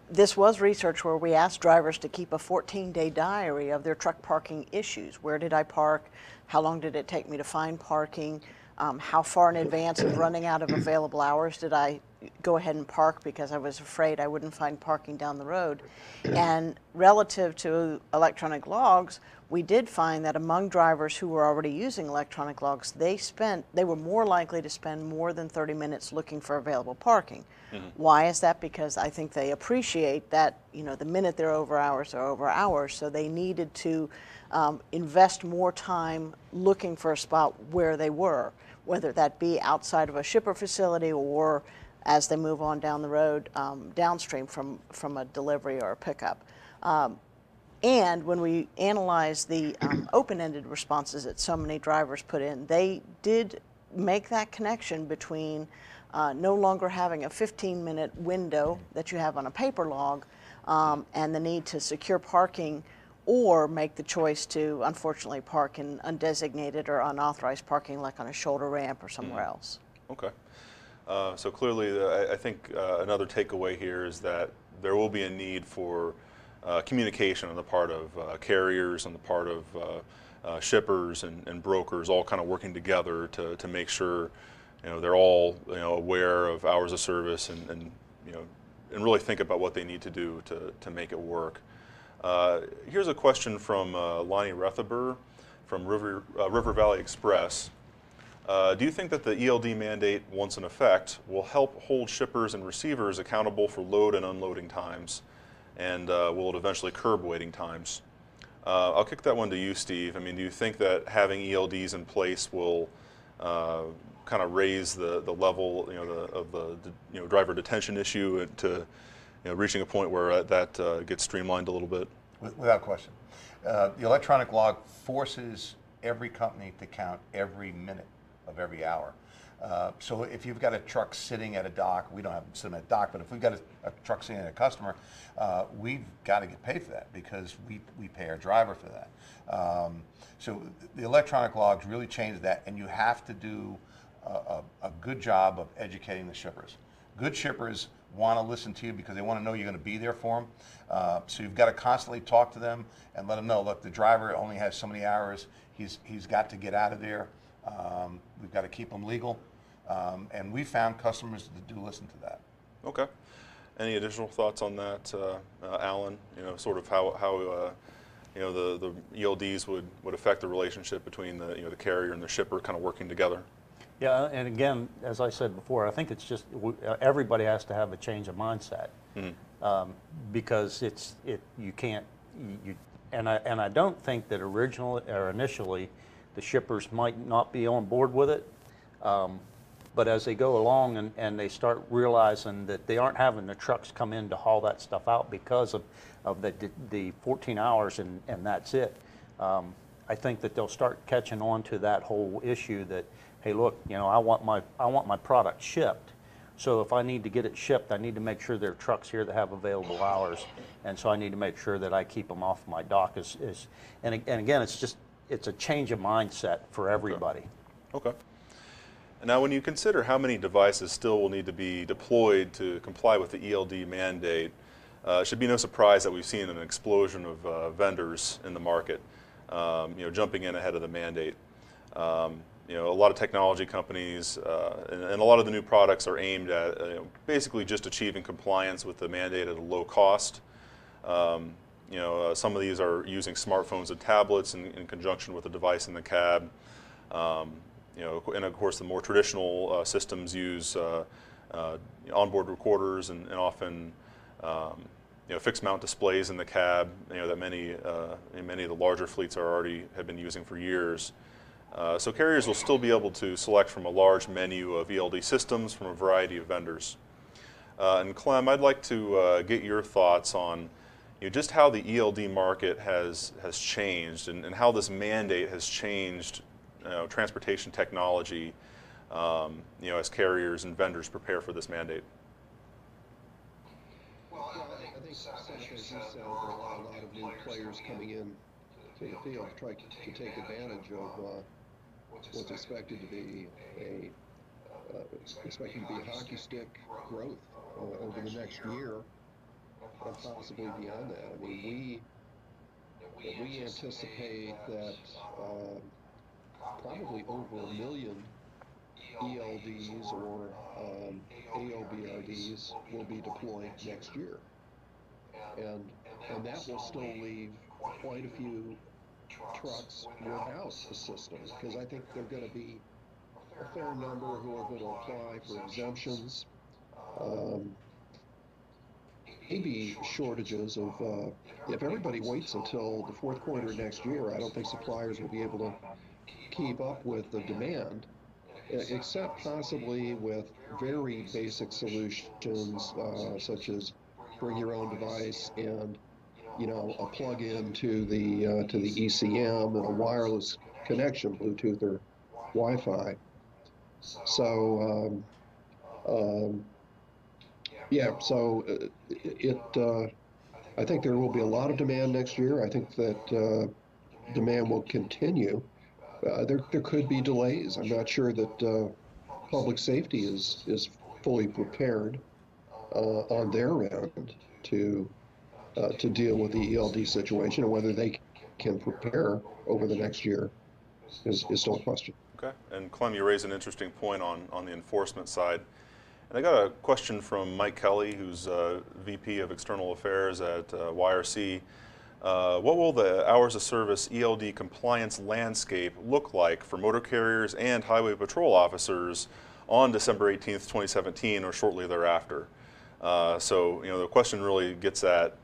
this was research where we asked drivers to keep a 14-day diary of their truck parking issues. Where did I park? How long did it take me to find parking? How far in advance of running out of available hours did I go ahead and park because I was afraid I wouldn't find parking down the road? And relative to electronic logs, we did find that among drivers who were already using electronic logs, they were more likely to spend more than 30 minutes looking for available parking. Mm-hmm. Why is that? Because I think they appreciate that, the minute they're over hours, so they needed to invest more time looking for a spot where they were, whether that be outside of a shipper facility or as they move on down the road downstream from a delivery or a pickup. And when we analyzed the open-ended responses that so many drivers put in, they did make that connection between no longer having a 15-minute window that you have on a paper log and the need to secure parking or make the choice to, unfortunately, park in undesignated or unauthorized parking like on a shoulder ramp or somewhere else. Okay. So clearly, I think another takeaway here is that there will be a need for communication on the part of carriers, on the part of shippers and brokers, all kind of working together to make sure they're all aware of hours of service and and really think about what they need to do to make it work. Here's a question from Lonnie Rethaber from River Valley Express. Do you think that the ELD mandate, once in effect, will help hold shippers and receivers accountable for load and unloading times, and will it eventually curb waiting times? I'll kick that one to you, Steve. I mean, do you think that having ELDs in place will kind of raise the level, of the driver detention issue to reaching a point where that gets streamlined a little bit? Without question. The electronic log forces every company to count every minute of every hour. So if you've got a truck sitting at a dock, we don't have them sitting at a dock, but if we've got a truck sitting at a customer, we've got to get paid for that because we pay our driver for that. So the electronic logs really change that, and you have to do a good job of educating the shippers. Good shippers want to listen to you because they want to know you're going to be there for them. So you've got to constantly talk to them and let them know, look, the driver only has so many hours. He's got to get out of there. We've got to keep them legal. And we found customers that do listen to that. Okay. Any additional thoughts on that, Alan? Sort of how the ELDs would affect the relationship between the carrier and the shipper kind of working together? Yeah, and again, as I said before, I think it's just everybody has to have a change of mindset, because you can't, and I don't think that initially the shippers might not be on board with it, but as they go along and they start realizing that they aren't having the trucks come in to haul that stuff out because of the 14 hours and that's it, I think that they'll start catching on to that whole issue that, hey, look, I want my product shipped. So if I need to get it shipped, I need to make sure there are trucks here that have available hours, and so I need to make sure that I keep them off my dock. And again, it's a change of mindset for everybody. Okay. And now, when you consider how many devices still will need to be deployed to comply with the ELD mandate, it should be no surprise that we've seen an explosion of vendors in the market, jumping in ahead of the mandate. A lot of technology companies and a lot of the new products are aimed at basically just achieving compliance with the mandate at a low cost. Some of these are using smartphones and tablets in conjunction with a device in the cab. And of course the more traditional systems use onboard recorders and often fixed mount displays in the cab that many of the larger fleets have been using for years. So carriers will still be able to select from a large menu of ELD systems from a variety of vendors. And Clem, I'd like to get your thoughts on just how the ELD market has changed and how this mandate has changed transportation technology as carriers and vendors prepare for this mandate. Well, I think Seth, as you said, there are a lot of new players coming in to the field to try to take advantage of what's expected to be a hockey stick growth over the next year and possibly beyond that. I mean, we anticipate that probably over 1 million ELDs or AOBRDs will be deployed next year, and that will still leave quite a few trucks without a system, because I think there are going to be a fair number who are going to apply for exemptions. Maybe shortages of, if everybody waits until the fourth quarter next year, I don't think suppliers will be able to keep up with the demand, except possibly with very basic solutions such as bring your own device and a plug-in to the ECM and a wireless connection, Bluetooth or Wi-Fi. So I think there will be a lot of demand next year. I think that demand will continue. There could be delays. I'm not sure that public safety is fully prepared on their end to deal with the ELD situation, and whether they can prepare over the next year is still a question. Okay, and Clem, you raise an interesting point on the enforcement side. And I got a question from Mike Kelly, who's VP of External Affairs at YRC. What will the hours of service ELD compliance landscape look like for motor carriers and highway patrol officers on December 18th, 2017, or shortly thereafter? So, the question really gets at,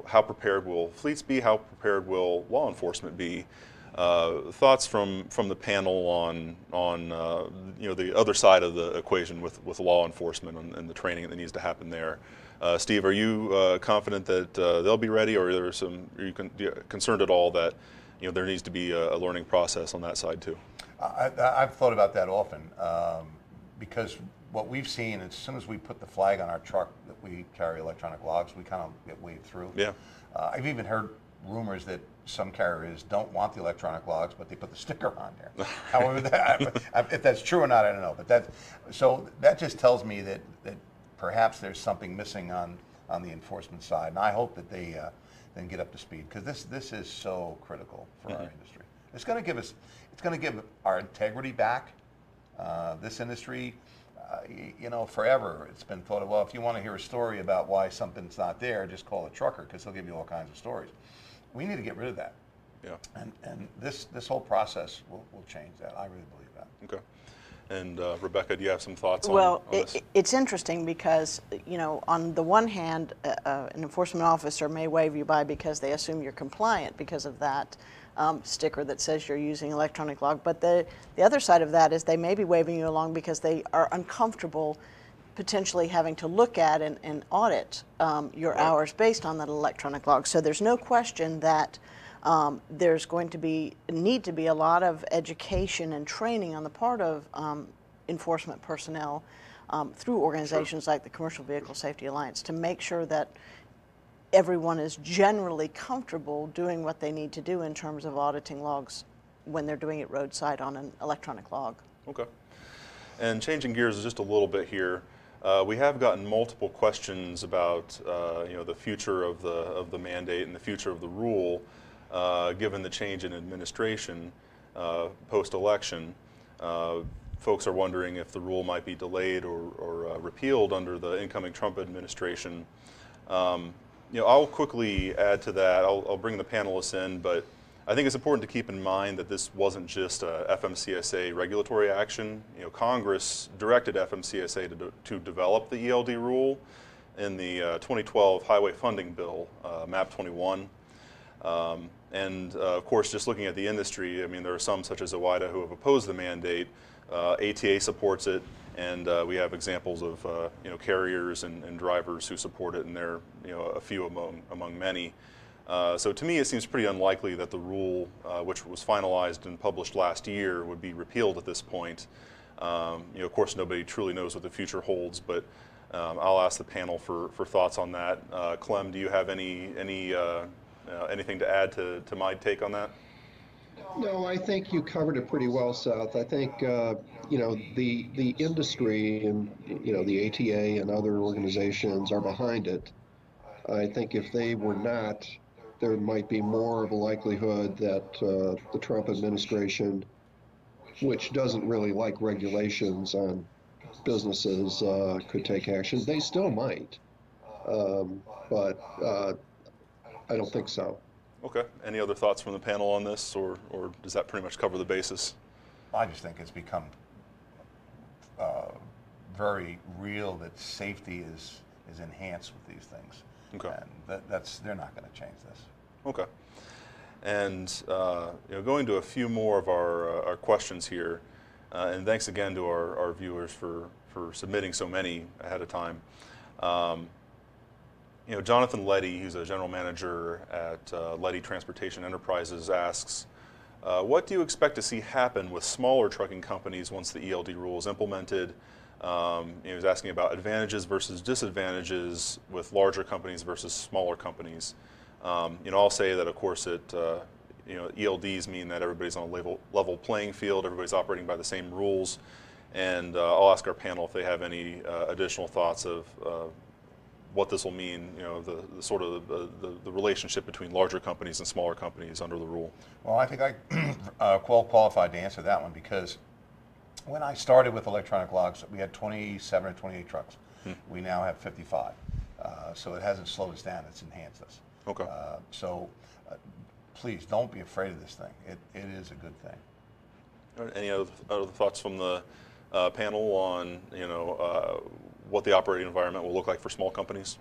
how prepared will fleets be? How prepared will law enforcement be? Thoughts from the panel on the other side of the equation with law enforcement and the training that needs to happen there. Steve, are you confident that they'll be ready, or are you concerned at all that there needs to be a learning process on that side too? I've thought about that often because what we've seen, as soon as we put the flag on our truck that we carry electronic logs, we kind of get waved through. Yeah. I've even heard rumors that some carriers don't want the electronic logs, but they put the sticker on there. However, if that's true or not, I don't know. But that just tells me that perhaps there's something missing on the enforcement side, and I hope that they then get up to speed, because this is so critical for our industry. It's going to give our integrity back. This industry, forever it's been thought of, well, if you want to hear a story about why something's not there, just call a trucker, because he'll give you all kinds of stories. We need to get rid of that. Yeah. And this whole process will change that. I really believe that. Okay. And Rebecca, do you have some thoughts on this? It's interesting because, on the one hand, an enforcement officer may wave you by because they assume you're compliant because of that sticker that says you're using electronic log. But the other side of that is they may be waving you along because they are uncomfortable potentially having to look at and audit your hours based on that electronic log. So there's no question that there's going to need to be a lot of education and training on the part of enforcement personnel through organizations like the Commercial Vehicle Safety Alliance to make sure that everyone is generally comfortable doing what they need to do in terms of auditing logs when they're doing it roadside on an electronic log. Okay. And changing gears just a little bit here, we have gotten multiple questions about the future of the mandate and the future of the rule, given the change in administration post-election. Folks are wondering if the rule might be delayed or repealed under the incoming Trump administration. I'll quickly add to that. I'll bring the panelists in, but I think it's important to keep in mind that this wasn't just a FMCSA regulatory action. Congress directed FMCSA to develop the ELD rule in the 2012 Highway Funding Bill, MAP 21. And of course, just looking at the industry, there are some such as OIDA who have opposed the mandate. ATA supports it, and we have examples of carriers and drivers who support it, and they're a few among many. So to me, it seems pretty unlikely that the rule, which was finalized and published last year, would be repealed at this point. Of course, nobody truly knows what the future holds, but I'll ask the panel for thoughts on that. Clem, do you have anything to add to my take on that? No, I think you covered it pretty well, Seth. I think the industry and the ATA and other organizations are behind it. I think if they were not, there might be more of a likelihood that the Trump administration, which doesn't really like regulations on businesses, could take action. They still might, but I don't think so. Okay. Any other thoughts from the panel on this, or does that pretty much cover the basis? I just think it's become very real that safety is enhanced with these things. Okay. And they're not going to change this. Okay. And going to a few more of our questions here, and thanks again to our viewers for submitting so many ahead of time. Jonathan Leddy, who's a general manager at Leddy Transportation Enterprises, asks, what do you expect to see happen with smaller trucking companies once the ELD rule is implemented? He was asking about advantages versus disadvantages with larger companies versus smaller companies. I'll say that, of course, ELDs mean that everybody's on a level playing field, everybody's operating by the same rules, and I'll ask our panel if they have any additional thoughts of what this will mean, the sort of the relationship between larger companies and smaller companies under the rule. Well, I think I'm qualified to answer that one, because When I started with electronic logs, we had 27 or 28 trucks. We now have 55. So it hasn't slowed us down, it's enhanced us. Okay. Please don't be afraid of this thing. It is a good thing. All right, any other thoughts from the panel on what the operating environment will look like for small companies?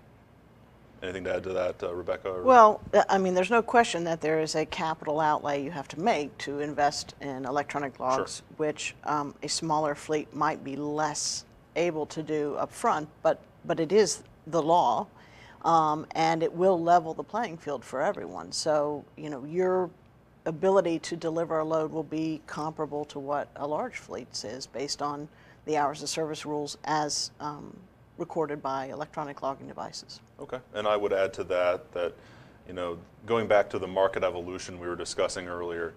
Anything to add to that, Rebecca? Or? Well, I mean, there's no question that there is a capital outlay you have to make to invest in electronic logs, Sure. which a smaller fleet might be less able to do up front, but it is the law, and it will level the playing field for everyone. So, your ability to deliver a load will be comparable to what a large fleet's is based on the hours of service rules as recorded by electronic logging devices. Okay, and I would add to that, going back to the market evolution we were discussing earlier,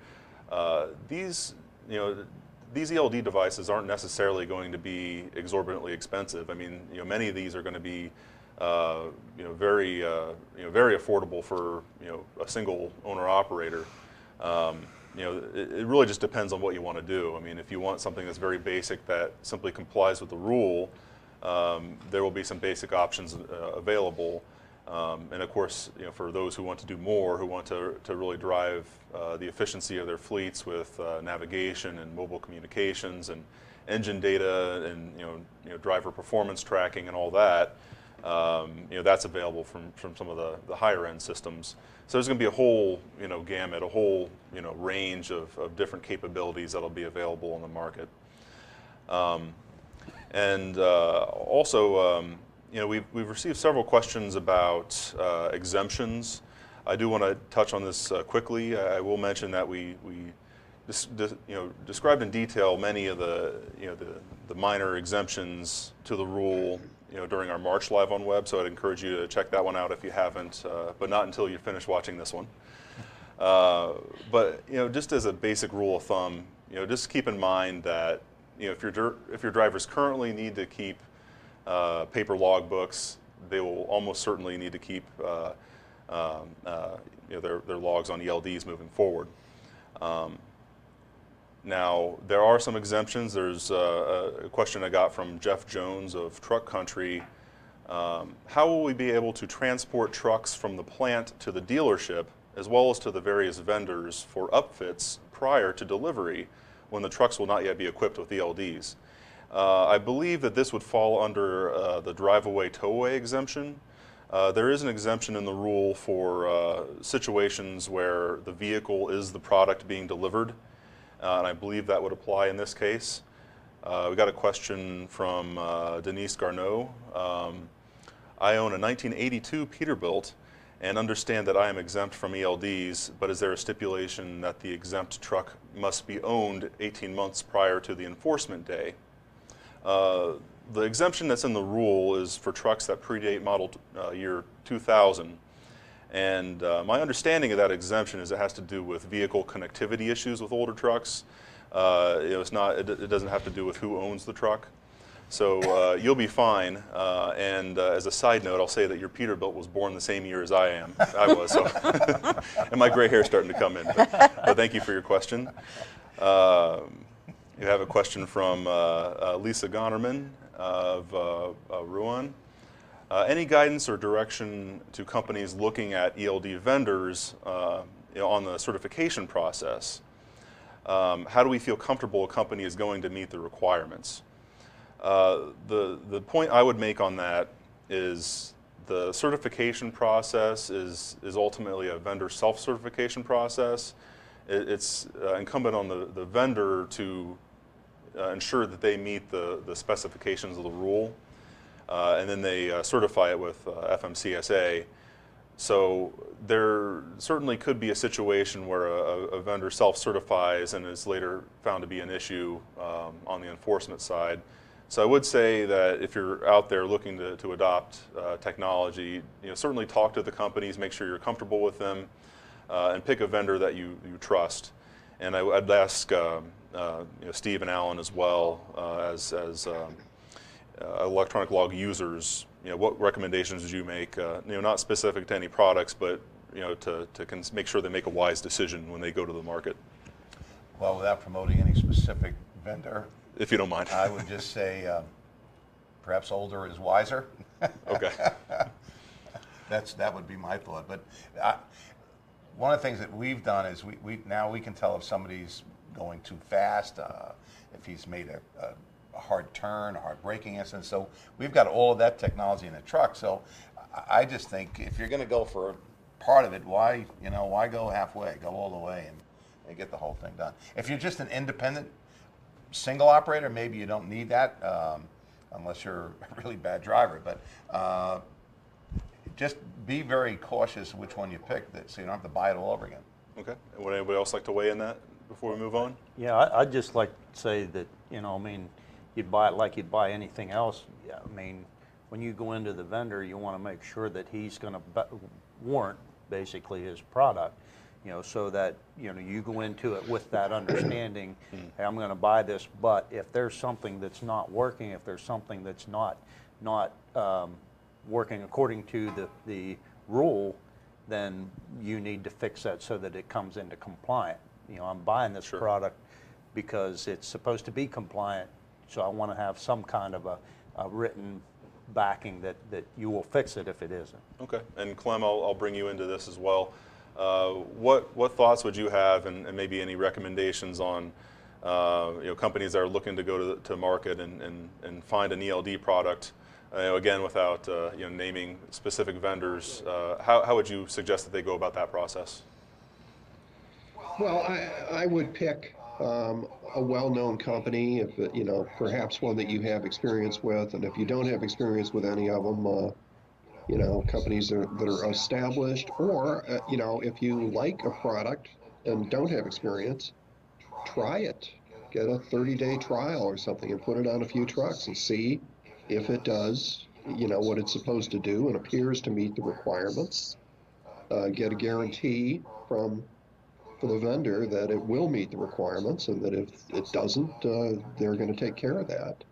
these ELD devices aren't necessarily going to be exorbitantly expensive. I mean, many of these are going to be, very affordable for a single owner operator. It really just depends on what you want to do. I mean, if you want something that's very basic that simply complies with the rule, there will be some basic options available. And of course, for those who want to do more, who want to really drive the efficiency of their fleets with navigation and mobile communications and engine data and driver performance tracking and all that, that's available from some of the higher end systems. So there's going to be a whole gamut, a whole range of different capabilities that'll be available on the market. Also, we've received several questions about exemptions. I do want to touch on this quickly. I will mention that we described in detail many of the minor exemptions to the rule during our March LiveOnWeb. So I'd encourage you to check that one out if you haven't, but not until you finish watching this one. But just as a basic rule of thumb, just keep in mind that if your drivers currently need to keep paper logbooks, they will almost certainly need to keep their logs on ELDs moving forward. Now, there are some exemptions. There's a question I got from Jeff Jones of Truck Country. How will we be able to transport trucks from the plant to the dealership as well as to the various vendors for upfits prior to delivery when the trucks will not yet be equipped with ELDs? I believe that this would fall under the drive-away towaway exemption. There is an exemption in the rule for situations where the vehicle is the product being delivered, and I believe that would apply in this case. We got a question from Denise Garneau. I own a 1982 Peterbilt and understand that I am exempt from ELDs, but is there a stipulation that the exempt truck must be owned 18 months prior to the enforcement day? The exemption that's in the rule is for trucks that predate model year 2000. And my understanding of that exemption is it has to do with vehicle connectivity issues with older trucks. It doesn't have to do with who owns the truck. So you'll be fine. And as a side note, I'll say that your Peterbilt was born the same year as I was. So and my gray hair is starting to come in. But thank you for your question. You have a question from Lisa Gonerman of Rouen. Any guidance or direction to companies looking at ELD vendors on the certification process? How do we feel comfortable a company is going to meet the requirements? The point I would make on that is the certification process is ultimately a vendor self-certification process. It's incumbent on the vendor to ensure that they meet the specifications of the rule, and then they certify it with FMCSA. So there certainly could be a situation where a vendor self-certifies and is later found to be an issue on the enforcement side. So I would say that if you're out there looking to adopt technology, certainly talk to the companies, make sure you're comfortable with them, and pick a vendor that you trust. And I'd ask Steve and Alan as well as electronic log users, what recommendations did you make? Not specific to any products, but to make sure they make a wise decision when they go to the market. Well, without promoting any specific vendor, if you don't mind. I would just say perhaps older is wiser. Okay. That would be my thought. But one of the things that we've done is now we can tell if somebody's going too fast, if he's made a hard turn, a hard braking incident. So we've got all of that technology in the truck. So I just think if you're going to go for part of it, why go halfway? Go all the way and get the whole thing done. If you're just an independent single operator, maybe you don't need that unless you're a really bad driver. But just be very cautious which one you pick, so you don't have to buy it all over again. Okay. And would anybody else like to weigh in that before we move on? Yeah, I'd just like to say that, I mean, you'd buy it like you'd buy anything else. Yeah, I mean, when you go into the vendor, you want to make sure that he's going to warrant basically his product, so that, you go into it with that understanding, hey, I'm going to buy this, but if there's something that's not working, if there's something that's not working according to the rule, then you need to fix that so that it comes into compliant. I'm buying this product because it's supposed to be compliant, so I want to have some kind of a written backing that you will fix it if it isn't. Okay, and Clem, I'll bring you into this as well. What thoughts would you have, and maybe any recommendations on companies that are looking to go to market and find an ELD product? Again, without naming specific vendors, how would you suggest that they go about that process? Well, I would pick a well-known company, if perhaps one that you have experience with, and if you don't have experience with any of them, companies that are established, or if you like a product and don't have experience, try it. Get a 30-day trial or something and put it on a few trucks and see if it does, what it's supposed to do and appears to meet the requirements. Get a guarantee from the vendor that it will meet the requirements, and that if it doesn't, they're going to take care of that.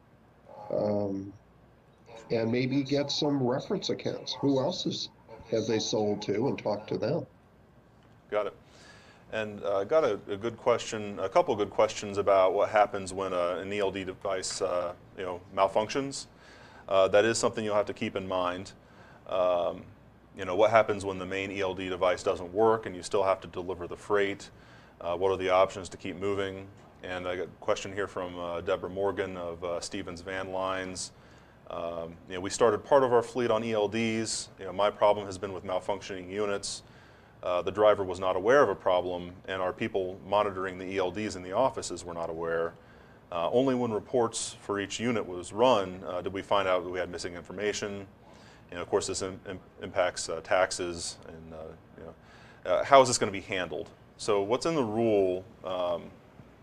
And maybe get some reference accounts. Who else have they sold to, and talk to them. Got it. And got a good question, a couple of good questions about what happens when an ELD device malfunctions. That is something you'll have to keep in mind. What happens when the main ELD device doesn't work and you still have to deliver the freight? What are the options to keep moving? And I got a question here from Deborah Morgan of Stevens Van Lines. We started part of our fleet on ELDs. My problem has been with malfunctioning units. The driver was not aware of a problem, and our people monitoring the ELDs in the offices were not aware. Only when reports for each unit was run did we find out that we had missing information. And of course, this impacts taxes. And how is this going to be handled? So what's in the rule?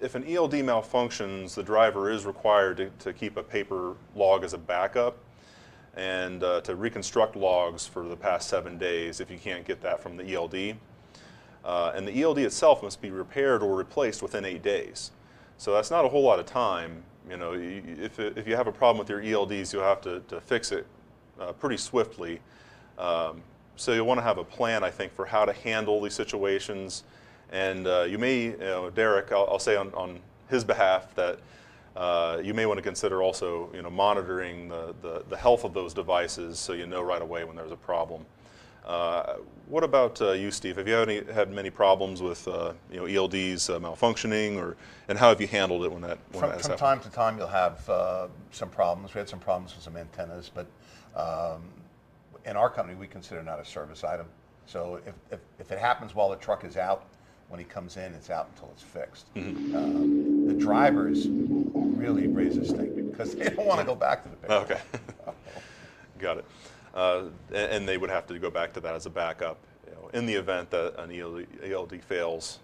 If an ELD malfunctions, the driver is required to keep a paper log as a backup, and to reconstruct logs for the past 7 days if you can't get that from the ELD. And the ELD itself must be repaired or replaced within 8 days. So that's not a whole lot of time. If you have a problem with your ELDs, you'll have to fix it pretty swiftly. So you'll want to have a plan, I think, for how to handle these situations. And you may, Derek, I'll say on his behalf that you may want to consider also, monitoring the health of those devices so you know right away when there's a problem. What about you, Steve? Have you had many problems with ELDs malfunctioning, and how have you handled it when that has happened? From time to time, you'll have some problems. We had some problems with some antennas, but in our company, we consider not a service item. So if it happens while the truck is out, when he comes in, it's out until it's fixed. Mm-hmm. The drivers really raise a stink because they don't want to go back to the pickup. Okay, got it. And they would have to go back to that as a backup, in the event that an ELD fails.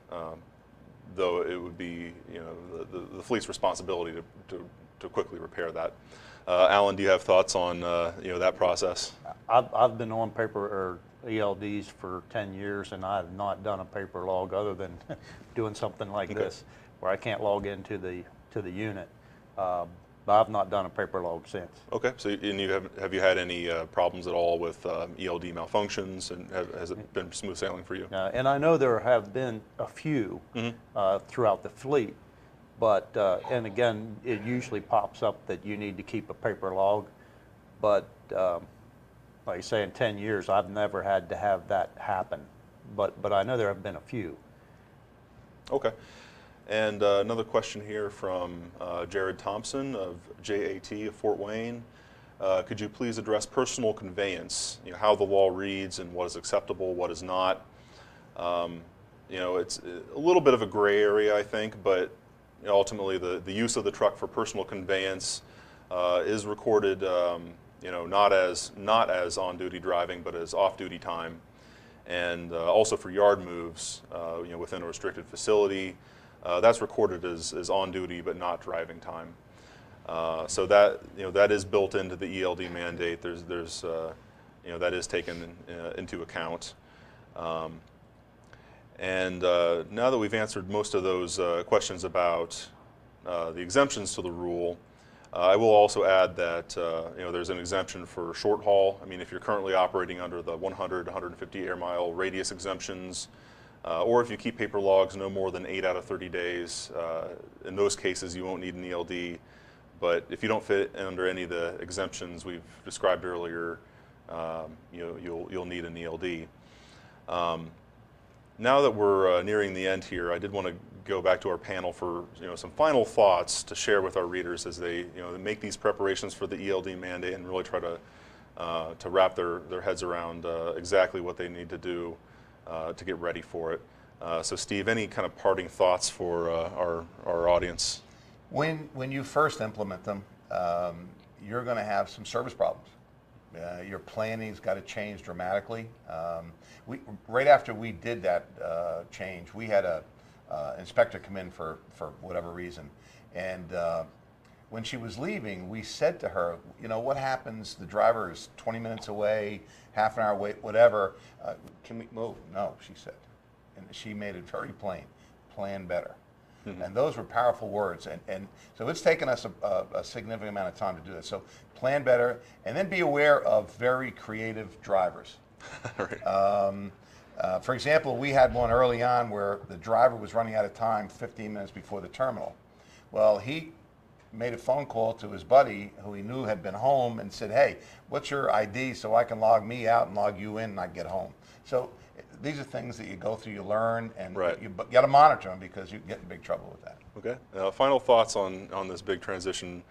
Though it would be, the fleet's responsibility to quickly repair that. Alan, do you have thoughts on that process? I've been on paper or ELDs for 10 years, and I have not done a paper log other than doing something like this, where I can't log into the unit. But I've not done a paper log since. Okay, so have you had any problems at all with ELD malfunctions, and has it been smooth sailing for you? And I know there have been a few throughout the fleet, But, and again, it usually pops up that you need to keep a paper log. But like I say, in 10 years, I've never had to have that happen. But I know there have been a few. Okay. And another question here from Jared Thompson of JAT of Fort Wayne. Could you please address personal conveyance, how the law reads and what is acceptable, what is not? It's a little bit of a gray area, I think, but ultimately the use of the truck for personal conveyance is recorded, not as on-duty driving, but as off-duty time, and also for yard moves, within a restricted facility. That's recorded as on-duty but not driving time. So that is built into the ELD mandate. There's that is taken into account. And now that we've answered most of those questions about the exemptions to the rule, I will also add that there's an exemption for short haul. I mean, if you're currently operating under the 100, 150 air mile radius exemptions, or if you keep paper logs no more than 8 out of 30 days, in those cases you won't need an ELD. But if you don't fit under any of the exemptions we've described earlier, you'll need an ELD. Now that we're nearing the end here, I did want to go back to our panel for some final thoughts to share with our readers as they make these preparations for the ELD mandate and really try to wrap their heads around exactly what they need to do to get ready for it. So Steve, any kind of parting thoughts for our audience? When you first implement them, you're going to have some service problems. Your planning's got to change dramatically. Right after we did that change, we had a inspector come in for whatever reason, and when she was leaving, we said to her, what happens? The driver is 20 minutes away, half an hour wait, whatever. Can we move? No, she said, and she made it very plain. Plan better. Mm-hmm. And those were powerful words, and so it's taken us a significant amount of time to do this. So plan better, and then be aware of very creative drivers. Right. For example, we had one early on where the driver was running out of time 15 minutes before the terminal. Well, he made a phone call to his buddy who he knew had been home and said, "Hey, what's your ID so I can log me out and log you in and I get home?" So these are things that you go through, you learn, and right. You got to monitor them because you get in big trouble with that. Okay. Final thoughts on this big transition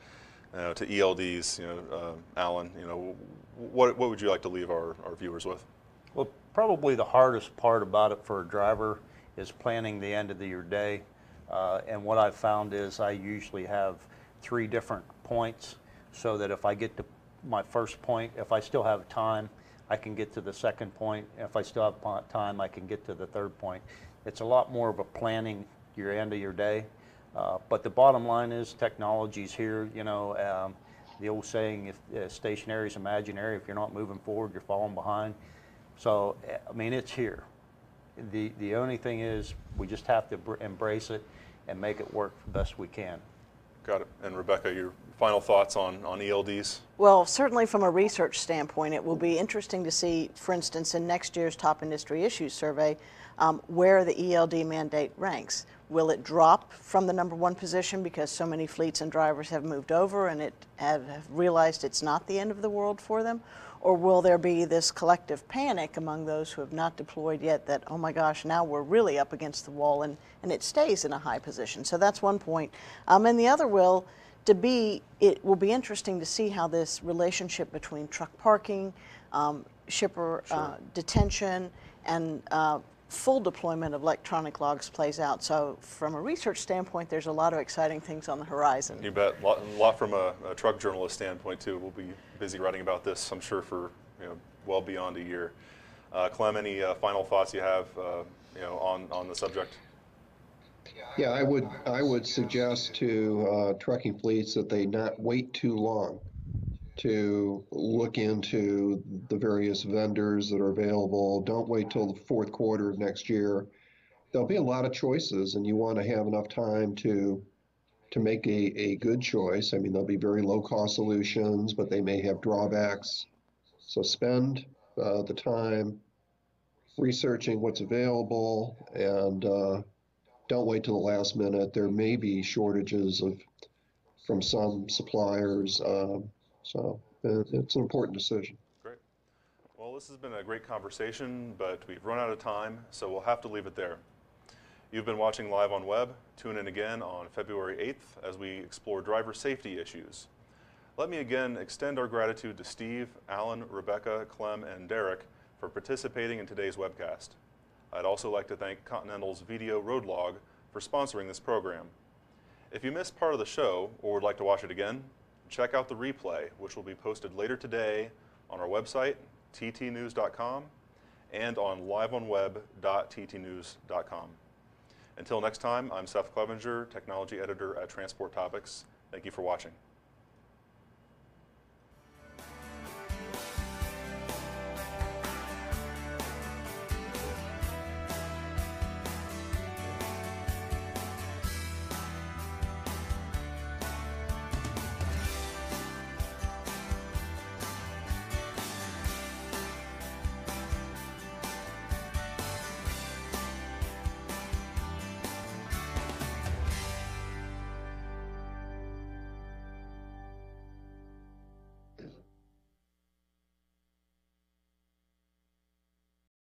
to ELDs, Alan. What would you like to leave our viewers with? Well, probably the hardest part about it for a driver is planning the end of your day. And what I've found is I usually have 3 different points, so that if I get to my first point, if I still have time, I can get to the second point. If I still have time, I can get to the third point. It's a lot more of a planning your end of your day. But the bottom line is technology's here. The old saying, if stationary is imaginary, if you're not moving forward, you're falling behind. So, I mean, it's here. The only thing is we just have to embrace it and make it work the best we can. Got it. And Rebecca, your final thoughts on ELDs? Well, certainly from a research standpoint, it will be interesting to see, for instance, in next year's Top Industry Issues Survey, where the ELD mandate ranks. Will it drop from the #1 position because so many fleets and drivers have moved over and have realized it's not the end of the world for them? Or will there be this collective panic among those who have not deployed yet that, oh my gosh, now we're really up against the wall, and it stays in a high position? So that's one point. And the other it will be interesting to see how this relationship between truck parking, shipper detention, and full deployment of electronic logs plays out. So from a research standpoint, there's a lot of exciting things on the horizon. You bet. A lot from a truck journalist standpoint too. We'll be busy writing about this, I'm sure, for well beyond a year. Clem, any final thoughts you have on the subject? Yeah, I would suggest to trucking fleets that they not wait too long to look into the various vendors that are available. Don't wait till the 4th quarter of next year. There'll be a lot of choices, and you want to have enough time to make a good choice. I mean, there'll be very low-cost solutions, but they may have drawbacks. So spend the time researching what's available and don't wait till the last minute. There may be shortages from some suppliers, so it's an important decision. Great. Well, this has been a great conversation, but we've run out of time, so we'll have to leave it there. You've been watching Live on Web. Tune in again on February 8th as we explore driver safety issues. Let me again extend our gratitude to Steve, Alan, Rebecca, Clem, and Derek for participating in today's webcast. I'd also like to thank Continental's Video Road Log for sponsoring this program. If you missed part of the show or would like to watch it again, check out the replay, which will be posted later today on our website, ttnews.com, and on liveonweb.ttnews.com. Until next time, I'm Seth Clevenger, Technology Editor at Transport Topics. Thank you for watching.